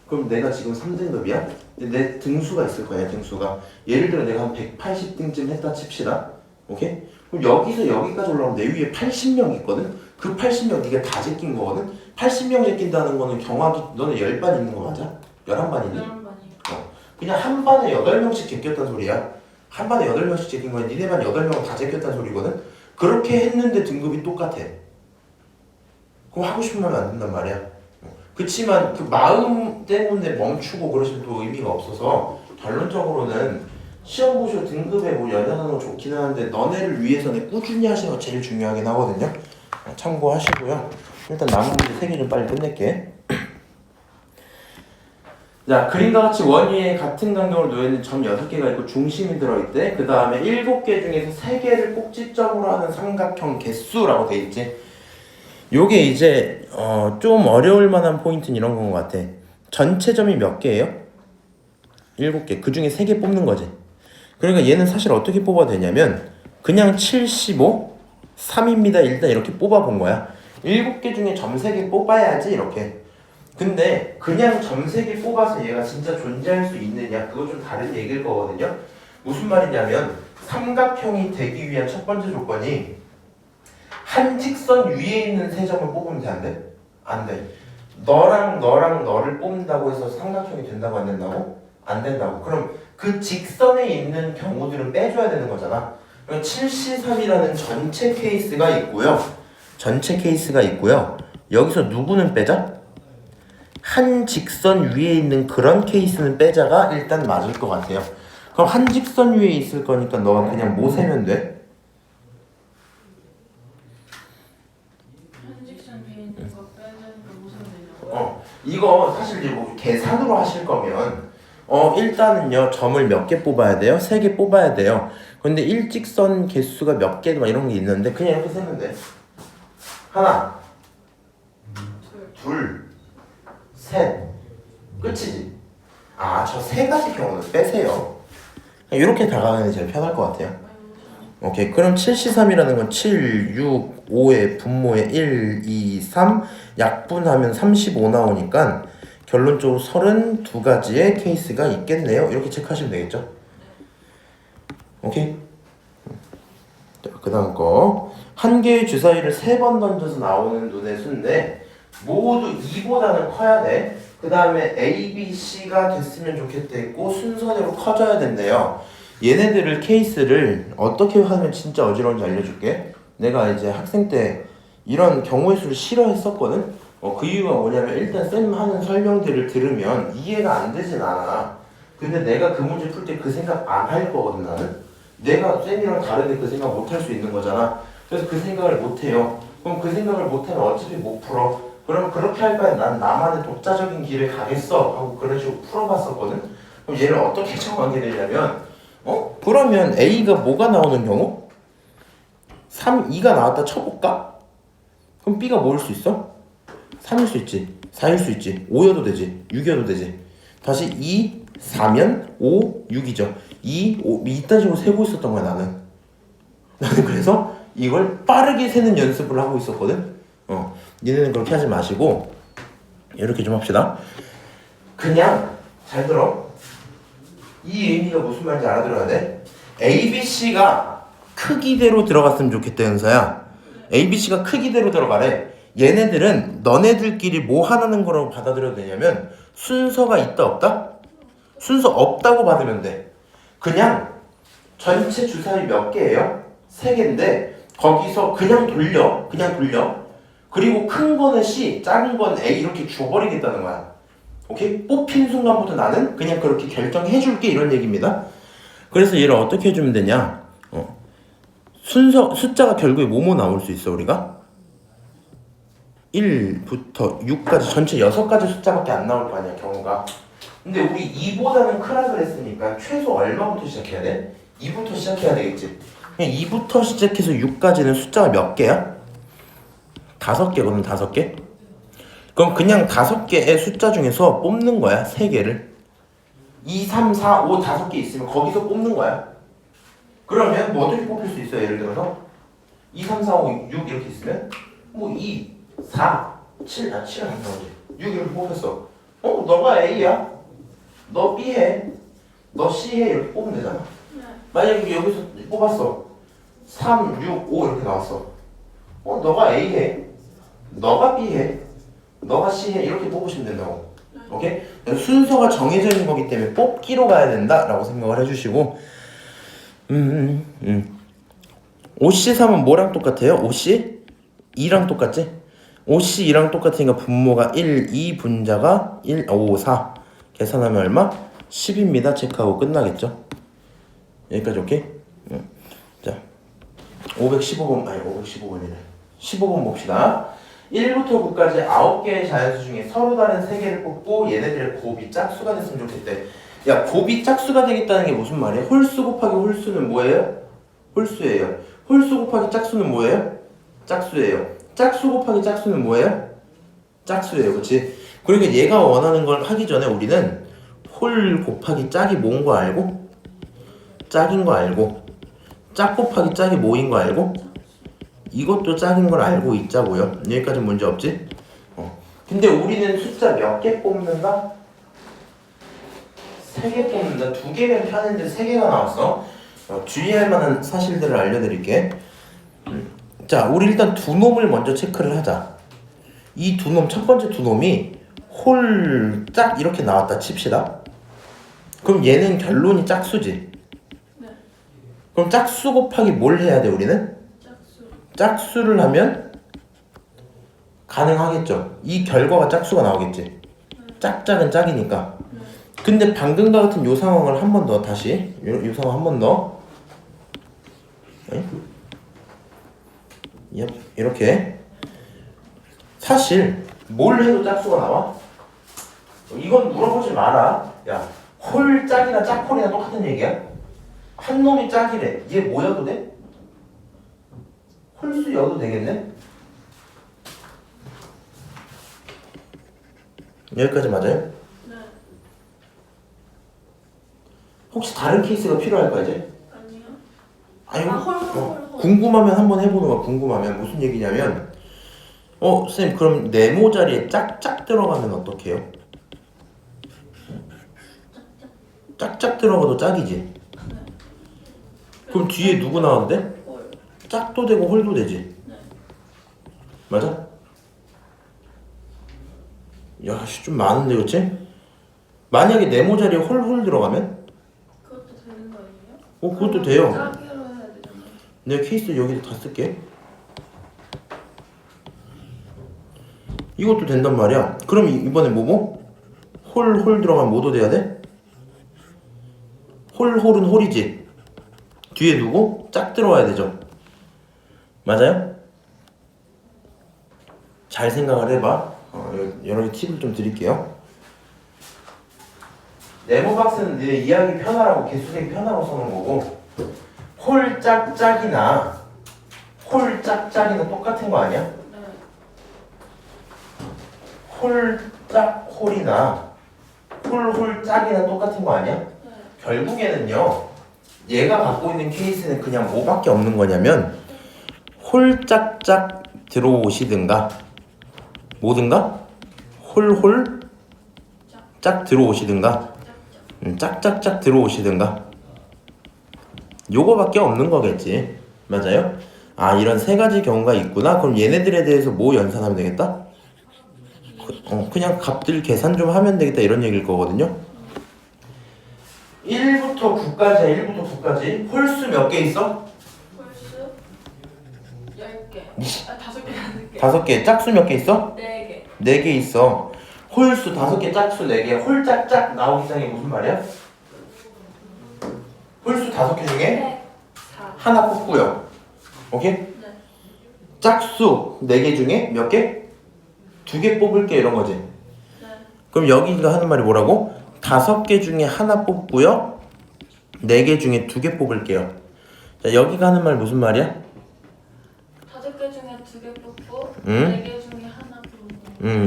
그럼 내가 지금 3등급이야? 내 등수가 있을 거야, 등수가. 예를 들어 내가 한 180등쯤 했다 칩시다. 오케이? 그럼 여기서 여기까지 올라오면 내 위에 80명 있거든? 그 80명 네가 다 제낀 거거든? 80명 제낀다는 거는 경화기 너네 10반 있는 거 맞아? 11반이니? 11반이요. 그냥 한 반에 8명씩 제꼈단 소리야. 한 반에 8명씩 제낀 거야. 니네 반 8명은 다 제꼈단 소리거든? 그렇게 했는데 등급이 똑같아. 그럼 하고 싶으면 안 된단 말이야. 그치만 그 마음 때문에 멈추고 그러시면 또 의미가 없어서 결론적으로는 시험 보시고 등급에 뭐 연연하는 거 좋긴 하는데 너네를 위해서는 꾸준히 하시는 거 제일 중요하긴 하거든요. 참고하시고요. 일단 남은 문제 3개 좀 빨리 끝낼게. 자, 그림과 같이 원위에 같은 간격으로 놓여있는 점 6개가 있고 중심이 들어있대. 그 다음에 7개 중에서 3개를 꼭지점으로 하는 삼각형 개수라고 돼 있지. 요게 이제 좀 어려울 만한 포인트는 이런 건 것 같아. 전체 점이 몇 개예요? 7개. 그 중에 3개 뽑는 거지. 그러니까 얘는 사실 어떻게 뽑아도 되냐면 그냥 75, 3입니다. 일단 이렇게 뽑아본 거야. 7개 중에 점 3개 뽑아야지 이렇게. 근데 그냥 점 3개 뽑아서 얘가 진짜 존재할 수 있느냐, 그거 좀 다른 얘기일 거거든요. 무슨 말이냐면 삼각형이 되기 위한 첫 번째 조건이 한 직선 위에 있는 세 점을 뽑으면 돼, 안 돼? 안 돼. 너랑 너를 뽑는다고 해서 삼각형이 된다고 안 된다고? 안 된다고. 그럼 그 직선에 있는 경우들은 빼줘야 되는 거잖아. 그럼 7C3이라는 전체 케이스가 있고요. 전체 케이스가 있고요. 여기서 누구는 빼자? 한 직선 위에 있는 그런 케이스는 빼자가 일단 맞을 것 같아요. 그럼 한 직선 위에 있을 거니까 너가 그냥 뭐 세면 돼? 현직선 위에 있는 거 빼는 거 무슨 되냐고. 이거 사실 이제 뭐 계산으로 하실 거면 일단은요 점을 몇 개 뽑아야 돼요? 3개 뽑아야 돼요. 근데 일직선 개수가 몇 개 막 이런 게 있는데 그냥 이렇게 세면 돼. 하나, 둘, 셋, 끝이지. 저 3가지 경우는 빼세요. 이렇게 다가가는 게 제일 편할 것 같아요. 오케이. 그럼 7C3이라는 건 7, 6, 5의 분모에 1, 2, 3 약분하면 35 나오니까 결론적으로 32가지의 케이스가 있겠네요. 이렇게 체크하시면 되겠죠. 오케이. 자, 그 다음 거. 한 개의 주사위를 3번 던져서 나오는 눈의 수인데 모두 2보다는 커야 돼. 그 다음에 A, B, C가 됐으면 좋겠다고 순서대로 커져야 된대요. 얘네들을 케이스를 어떻게 하면 진짜 어지러운지 알려줄게. 내가 이제 학생 때 이런 경우의 수를 싫어했었거든. 그 이유가 뭐냐면 일단 쌤 하는 설명들을 들으면 이해가 안 되진 않아. 근데 내가 그 문제 풀 때 그 생각 안 할 거거든. 나는 내가 쌤이랑 다른데 그 생각 못 할 수 있는 거잖아. 그래서 그 생각을 못 해요. 그럼 그 생각을 못 하면 어차피 못 풀어. 그럼 그렇게 할 바에 난 나만의 독자적인 길을 가겠어 하고 그런 식으로 풀어봤었거든. 그럼 얘를 어떻게 정하게 되냐면 그러면 A가 뭐가 나오는 경우? 3, 2가 나왔다 쳐볼까? 그럼 B가 뭐일 수 있어? 3일 수 있지, 4일 수 있지, 5여도 되지, 6여도 되지. 다시 2, 4면 5, 6이죠. 2, 5, 이딴 식으로 세고 있었던 거야 나는 그래서 이걸 빠르게 세는 연습을 하고 있었거든. 니네는 그렇게 하지 마시고 이렇게 좀 합시다. 그냥 잘 들어. 이 의미가 무슨 말인지 알아들어야 돼. ABC가 크기대로 들어갔으면 좋겠다 현서야. ABC가 크기대로 들어가래. 얘네들은 너네들끼리 뭐 하라는 거라고 받아들여도 되냐면 순서가 있다 없다? 순서 없다고 받으면 돼. 그냥 전체 주사위 몇 개예요? 3개인데 거기서 그냥 돌려. 그리고 큰 거는 C, 작은 건 A 이렇게 줘버리겠다는 거야. 오케이? 뽑힌 순간부터 나는 그냥 그렇게 결정해줄게 이런 얘기입니다. 그래서 얘를 어떻게 해주면 되냐? 숫자가 결국에 뭐뭐 나올 수 있어 우리가? 1부터 6까지 전체 6가지 숫자밖에 안 나올 거 아니야 경우가. 근데 우리 2보다는 크라 그랬으니까 최소 얼마부터 시작해야 돼? 2부터 시작해야 되겠지. 그냥 2부터 시작해서 6까지는 숫자가 몇 개야? 5개거든 5개? 그럼 그냥 5개의 숫자 중에서 뽑는 거야 3개를. 2, 3, 4, 5 5개 있으면 거기서 뽑는 거야. 그러면 뭐 어떻게 뽑힐 수 있어요? 예를 들어서 2, 3, 4, 5, 6 이렇게 있으면 뭐 2, 4, 7, 7은 안 나오지. 6 이렇게 뽑혔어. 너가 A야. 너 B 해. 너 C 해. 이렇게 뽑으면 되잖아. 네. 만약에 여기서 뽑았어. 3, 6, 5 이렇게 나왔어. 너가 A 해. 너가 B 해. 너가 C 해. 이렇게 뽑으시면 된다고. 오케이? 순서가 정해져 있는 거기 때문에 뽑기로 가야 된다라고 생각을 해주시고, OC3은 뭐랑 똑같아요? OC? 2랑 똑같지? OC 2랑 똑같으니까 분모가 1, 2, 분자가 1, 5, 4. 계산하면 얼마? 10입니다. 체크하고 끝나겠죠? 여기까지 오케이? 자, 515번, 아니 515번이네. 15번 봅시다. 1부터 9까지 9개의 자연수 중에 서로 다른 3개를 뽑고 얘네들의 곱이 짝수가 됐으면 좋겠대. 야, 곱이 짝수가 되겠다는 게 무슨 말이야? 홀수 곱하기 홀수는 뭐예요? 홀수예요. 홀수 곱하기 짝수는 뭐예요? 짝수예요. 짝수 곱하기 짝수는 뭐예요? 짝수예요. 그치? 그러니까 얘가 원하는 걸 하기 전에 우리는 홀 곱하기 짝이 뭐인 거 알고, 짝인 거 알고, 짝 곱하기 짝이 뭐인 거 알고, 이것도 짝인 걸 알고 있자고요. 여기까지 문제 없지? 근데 우리는 숫자 몇 개 뽑는다? 3개 뽑는다. 2개면 편했는데 3개가 나왔어. 주의할 만한 사실들을 알려드릴게. 자, 우리 일단 두 놈을 먼저 체크를 하자. 이 두 놈, 첫 번째 두 놈이 홀, 짝 이렇게 나왔다 칩시다. 그럼 얘는 결론이 짝수지. 네. 그럼 짝수 곱하기 뭘 해야 돼 우리는? 짝수를 하면 가능하겠죠. 이 결과가 짝수가 나오겠지. 짝짝은 짝이니까. 근데 방금과 같은 요 상황을 한 번 더 다시 요 상황 한 번 더 이렇게 사실 뭘 해도 짝수가 나와? 이건 물어보지 마라. 야, 홀 짝이나 짝홀이나 똑같은 얘기야? 한 놈이 짝이래. 얘 뭐여도 돼? 홀수여도 되겠네? 여기까지 맞아요? 네. 혹시 다른 케이스가 필요할까 이제? 아니요. 아니, 홀. 궁금하면 한번 해보는 거야. 궁금하면 무슨 얘기냐면, 쌤 그럼 네모 자리에 짝짝 들어가면 어떡해요? 짝짝 들어가도 짝이지. 네. 그럼 뒤에 누구 나와도 돼? 홀. 짝도 되고 홀도 되지. 네. 맞아? 야, 좀 많은데 그치? 만약에 네모 자리에 홀 들어가면? 그것도 되는 거 아니에요? 그것도 돼요. 짝으로 해야 되잖아요. 내가 케이스 여기다 다 쓸게. 이것도 된단 말이야. 그럼 이번에 뭐고? 홀 들어가면 뭐도 돼야 돼? 홀은 홀이지. 뒤에 누구? 짝 들어와야 되죠. 맞아요? 잘 생각을 해봐. 여러 개 팁을 좀 드릴게요. 네모박스는 내 이해하기 편하라고 개수세기 편하라고 써놓은 거고, 홀짝짝이나 똑같은 거 아니야? 네. 홀짝홀이나 홀짝이나 똑같은 거 아니야? 네. 결국에는요, 얘가 갖고 있는 케이스는 그냥 뭐밖에 없는 거냐면 홀짝짝 들어오시든가 뭐든가 홀짝 들어오시든가 짝짝짝 들어오시든가 요거밖에 없는 거겠지. 맞아요? 아, 이런 세 가지 경우가 있구나. 그럼 얘네들에 대해서 뭐 연산하면 되겠다? 그냥 값들 계산 좀 하면 되겠다 이런 얘기일 거거든요. 1부터 9까지 홀수 몇 개 있어? 홀수 10개. 5개. 5개. 짝수 몇 개 있어? 4개. 4개 있어. 홀수 5개, 짝수 4개. 홀짝짝 나오기 전에 무슨 말이야? 홀수 5개 중에 4. 하나 뽑고요. 오케이? 네. 짝수 4개 중에 몇 개? 2개 뽑을게 이런 거지. 네. 그럼 여기가 하는 말이 뭐라고? 5개 중에 하나 뽑고요. 4개 중에 2개 뽑을게요. 자, 여기가 하는 말 무슨 말이야? 5개 중에 2개 뽑고 응? 4개 중에 하나 뽑고.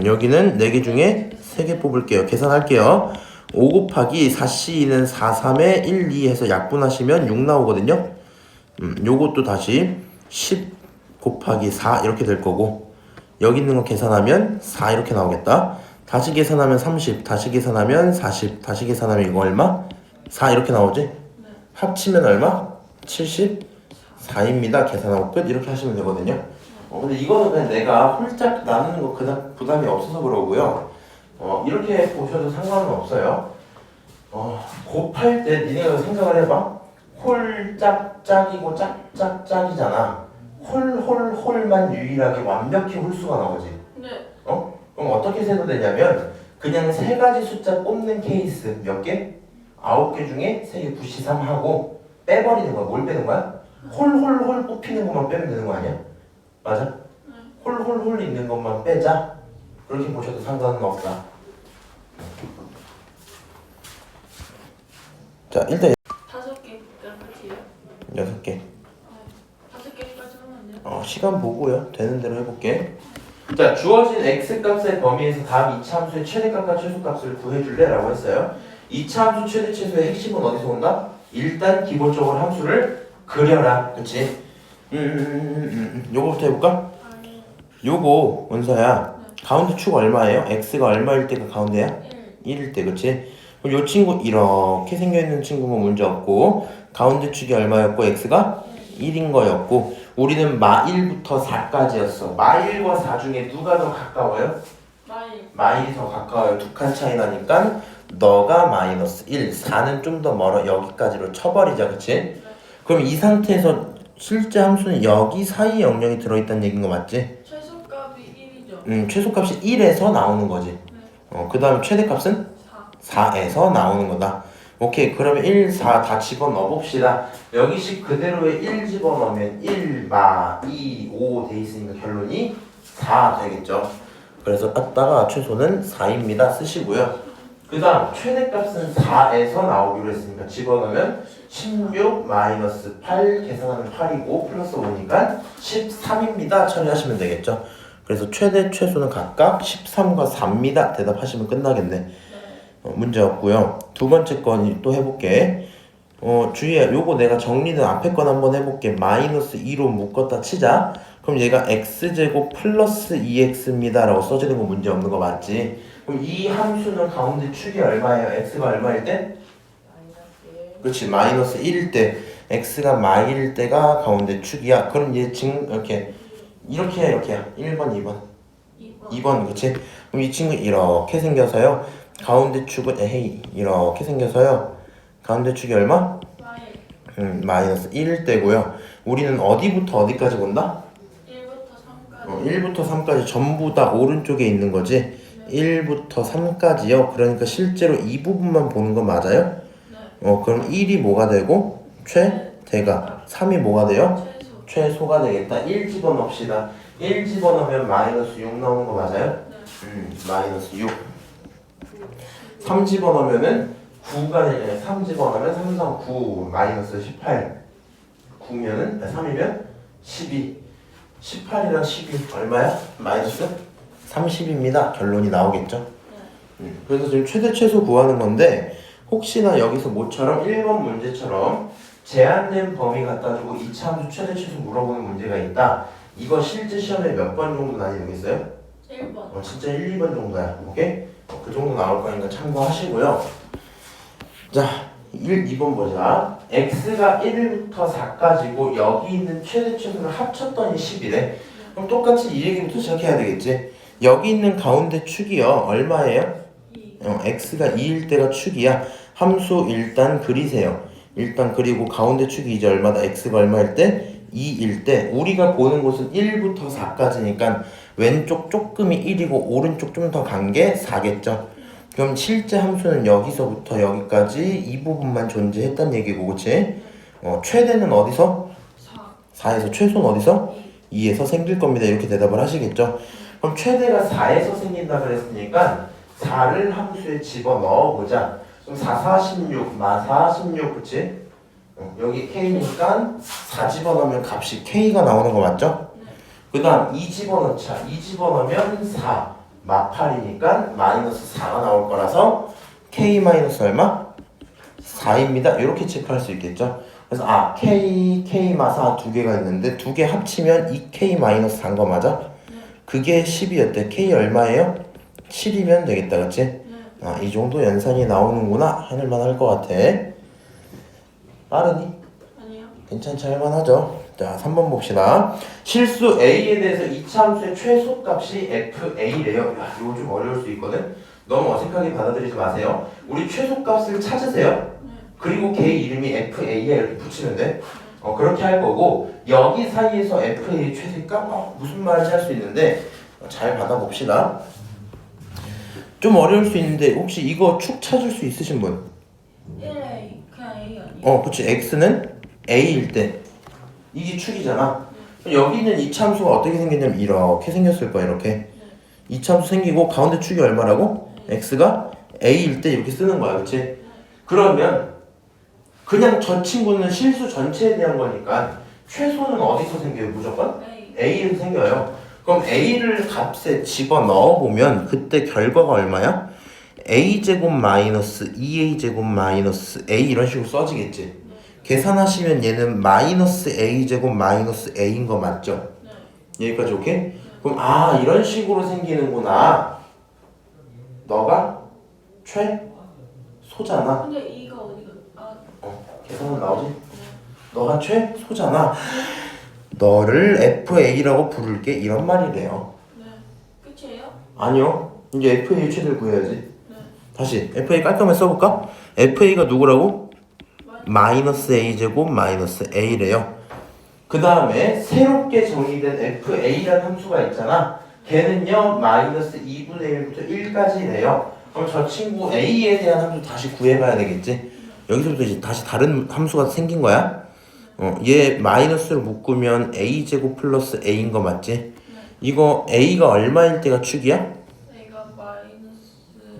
여기는 4개 중에 3개 뽑을게요. 계산할게요. 5 곱하기 4C2는 4, 3에 1, 2 해서 약분하시면 6 나오거든요. 요것도 다시 10 곱하기 4 이렇게 될 거고, 여기 있는 거 계산하면 4 이렇게 나오겠다. 다시 계산하면 30, 다시 계산하면 40, 다시 계산하면 이거 얼마? 4 이렇게 나오지? 네. 합치면 얼마? 74입니다. 계산하고 끝 이렇게 하시면 되거든요. 근데 이거는 그냥 내가 홀짝 나누는 거 그닥 부담이 없어서 그러고요. 이렇게 보셔도 상관은 없어요. 곱할 때 니네가 생각을 해봐. 홀짝 짝이고 짝짝 짝이잖아. 홀만 유일하게 완벽히 홀수가 나오지. 네. 그럼 어떻게 세도 되냐면 그냥 세 가지 숫자 뽑는 케이스 몇 개? 9개 중에 3개 93 하고 빼버리는 거야. 뭘 빼는 거야? 홀 뽑히는 것만 빼면 되는 거 아니야? 맞아? 홀 있는 것만 빼자. 그렇게 보셔도 상관은 없다. 자, 일단 5개까지요? 6개. 5개까지 하면 안 돼요? 시간 보고요. 되는 대로 해볼게. 자, 주어진 x값의 범위에서 다음 이차함수의 최대값과 최소값을 구해줄래? 라고 했어요. 이차함수 최대 최소의 핵심은 어디서 온다? 일단 기본적으로 함수를 그려라. 그치? 요거부터 해볼까? 요거 원서야. 가운데 축 얼마예요? x가 얼마일 때가 가운데야? 1일 때. 그치? 그럼 요 친구 이렇게 생겨있는 친구는 문제 없고 가운데 축이 얼마였고 x가 1인 거였고 우리는 마1부터 4까지였어. 마1과 4 중에 누가 더 가까워요? 마일이 더 가까워요. 2칸 차이 나니까 너가 마이너스 1, 4는 좀 더 멀어. 여기까지로 쳐버리자. 그치? 그럼 이 상태에서 실제 함수는 여기 사이 영역이 들어있다는 얘기인 거 맞지? 최소값이 1이죠? 최소값이 1에서 나오는 거지. 그 다음 최대값은? 4에서 나오는 거다. 오케이. 그러면 1, 4 다 집어넣어 봅시다. 여기씩 그대로의 1 집어넣으면 1, 마, 2, 5 돼 있으니까 결론이 4 되겠죠. 그래서 갖다가 최소는 4입니다. 쓰시고요. 그 다음 최대값은 4에서 나오기로 했으니까 집어넣으면 16 마이너스 8 계산하면 8이고 플러스 5니까 13입니다. 처리하시면 되겠죠. 그래서 최대 최소는 각각 13과 4입니다. 대답하시면 끝나겠네. 문제 없고요. 두 번째 건 또 해볼게. 주의해. 요거 내가 정리는 앞에 건 한번 해볼게. 마이너스 2로 묶었다 치자. 그럼 얘가 x제곱 플러스 2x입니다 라고 써지는 거 문제 없는 거 맞지? 그럼 이 함수는 가운데 축이 얼마예요? x가 얼마일 때? 그렇지. 마이너스 1일 때 x가 마일일 때가 가운데 축이야. 그럼 얘 지금 이렇게 이렇게 1번 2번 2번 그치? 그럼 이 친구 이렇게 생겨서요. 가운데 축은 이렇게 생겨서요. 가운데 축이 얼마? 마이너스 1일 때고요. 우리는 어디부터 어디까지 본다? 1부터 3까지 전부 다 오른쪽에 있는 거지. 1부터 3까지요. 그러니까 실제로 이 부분만 보는 거 맞아요? 그럼 1이 뭐가 되고 최대가 3이 뭐가 돼요? 최소가 되겠다. 1 집어넣읍시다. 1 집어넣으면 마이너스 6 나오는 거 맞아요? 마이너스 6. 3 집어넣으면은 9가 되잖아요. 3 집어넣으면 3, 3, 9 마이너스 18 9면은 3이면 12 18이랑 12 얼마야? 마이너스 30입니다. 결론이 나오겠죠? 그래서 지금 최대 최소 구하는 건데 혹시나 여기서 모처럼 1번 문제처럼 제한된 범위 갖다 주고 이차함수 최대 최소 물어보는 문제가 있다. 이거 실제 시험에 몇 번 정도 나뉘겠어요? 1번. 진짜 1, 2번 정도야. 오케이? 그 정도 나올 거니까 참고하시고요. 자, 2번 보자. x가 1부터 4까지고 여기 있는 최대 최소를 합쳤더니 10이래. 그럼 똑같이 이 얘기부터 시작해야 되겠지. 여기 있는 가운데 축이요. 얼마예요? 2. x가 2일 때가 축이야. 함수 일단 그리세요. 일단 그리고 가운데 축이 이제 얼마다? x가 얼마일 때? 2일 때. 우리가 보는 곳은 1부터 4까지니까 왼쪽 조금이 1이고 오른쪽 좀 더 간 게 4겠죠. 그럼 실제 함수는 여기서부터 여기까지 이 부분만 존재했단 얘기고, 그치? 최대는 어디서? 4에서 최소는 어디서? 2에서 생길 겁니다. 이렇게 대답을 하시겠죠. 그럼 최대가 4에서 생긴다 그랬으니까 4를 함수에 집어넣어 보자. 그럼 4, 4, 16, 마 4, 16, 그치? 여기 k니까 4 집어넣으면 값이 k가 나오는 거 맞죠? 그 다음 2 집어넣자. 2 집어넣으면 4 마 8이니까 마이너스 4가 나올 거라서 k 마이너스 얼마? 4입니다. 이렇게 체크할 수 있겠죠. 그래서 k 마사 두 개가 있는데 두 개 합치면 2k 마이너스 4인 거 맞아? 그게 10이었대. k 얼마예요? 7이면 되겠다, 그치? 네. 아, 이 정도 연산이 나오는구나 하늘만 할 것 같아. 빠르니? 아니요. 괜찮지, 할만하죠. 자, 3번 봅시다. 실수 A에 대해서 이차함수의 최소값이 FA래요. 야, 이거 좀 어려울 수 있거든. 너무 어색하게 받아들이지 마세요. 우리 최소값을 찾으세요. 네. 그리고 걔 이름이 FA야 이렇게 붙이면 돼. 그렇게 할 거고, 여기 사이에서 FA 최소값 무슨 말인지 할 수 있는데 잘 받아봅시다. 좀 어려울 수 있는데 혹시 이거 축 찾을 수 있으신 분? 1A 그냥 A 아니에요? 그치. X는 A일 때 이게 축이잖아. 여기는 이차함수가 어떻게 생겼냐면 이렇게 생겼을 거야. 이렇게 이차함수 생기고 가운데 축이 얼마라고? X가 A일 때 이렇게 쓰는 거야. 그치? 그러면 그냥 저 친구는 실수 전체에 대한 거니까 최소는 어디서 생겨요? 무조건? A. A에서 생겨요. 그럼 A를 값에 집어넣어 보면 그때 결과가 얼마야? A제곱 마이너스 2A제곱 마이너스 A 이런 식으로 써지겠지. 계산하시면 얘는 마이너스 A제곱 마이너스 A인 거 맞죠? 네. 여기까지 오케이? 그럼 이런 식으로 생기는구나. 너가 최소잖아. 근데 E가 어디가? 계산은 나오지? 너가 최소잖아. 너를 FA라고 부를게 이런 말이래요. 네. 끝이에요? 아니요. 이제 FA 최대를 구해야지. 네. 다시 FA 깔끔하게 써볼까? FA가 누구라고? 마이너스 A제곱 마이너스 A래요. 그 다음에 새롭게 정의된 FA라는 함수가 있잖아. 걔는요 마이너스 2분의 1부터 1까지래요. 그럼 저 친구 A에 대한 함수 다시 구해봐야 되겠지. 여기서부터 이제 다시 다른 함수가 생긴 거야. 얘 마이너스를 묶으면 A제곱 플러스 A인 거 맞지? 네. 이거 A가 얼마일 때가 축이야? A가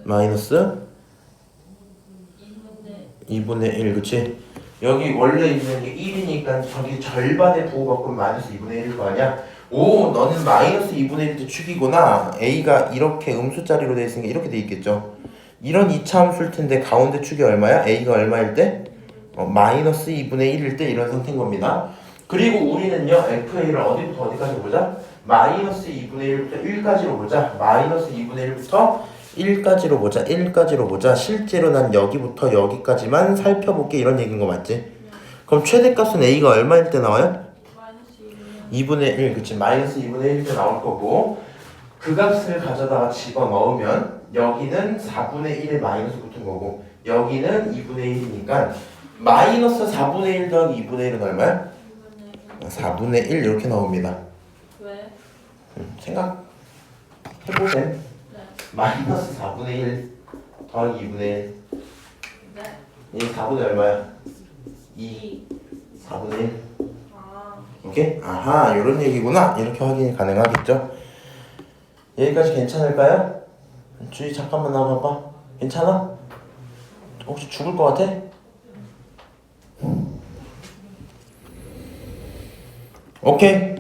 마이너스 2분의 2분의 1, 그치? 여기 원래 있는 게 1이니까 저기 절반의 부호바꾸면 마이너스 2분의 1일 거 아니야? 오, 너는 마이너스 2분의 1때 축이구나. A가 이렇게 음수짜리로 돼 있으니까 이렇게 돼 있겠죠? 이런 이차함수일 텐데 가운데 축이 얼마야? A가 얼마일 때? 마이너스 2분의 1일 때 이런 상태인 겁니다. 그리고 우리는요 FA를 어디부터 어디까지 보자? 마이너스 2분의 1부터 1까지로 보자. 마이너스 2분의 1부터 1까지로 보자. 1까지로 보자. 실제로 난 여기부터 여기까지만 살펴볼게 이런 얘기인 거 맞지? 그럼 최대값은 A가 얼마일 때 나와요? 마이너스 2분의 1, 그치? 마이너스 2분의 1일 때 나올 거고, 그 값을 가져다가 집어넣으면 여기는 4분의 1에 마이너스 붙은 거고 여기는 2분의 1이니까 마이너스 4분의 1 더하기 2분의 1은 얼마야? 4분의 1 이렇게 나옵니다. 왜? 생각해보세요. 네. 마이너스 4분의 1 더하기 2분의 1. 네. 이게 4분의 얼마야? 2. 2. 4분의 1. 아. 오케이? 아하, 이런 얘기구나. 이렇게 확인이 가능하겠죠? 여기까지 괜찮을까요? 주희 잠깐만 나와봐봐. 괜찮아? 혹시 죽을 것 같아? 오케이.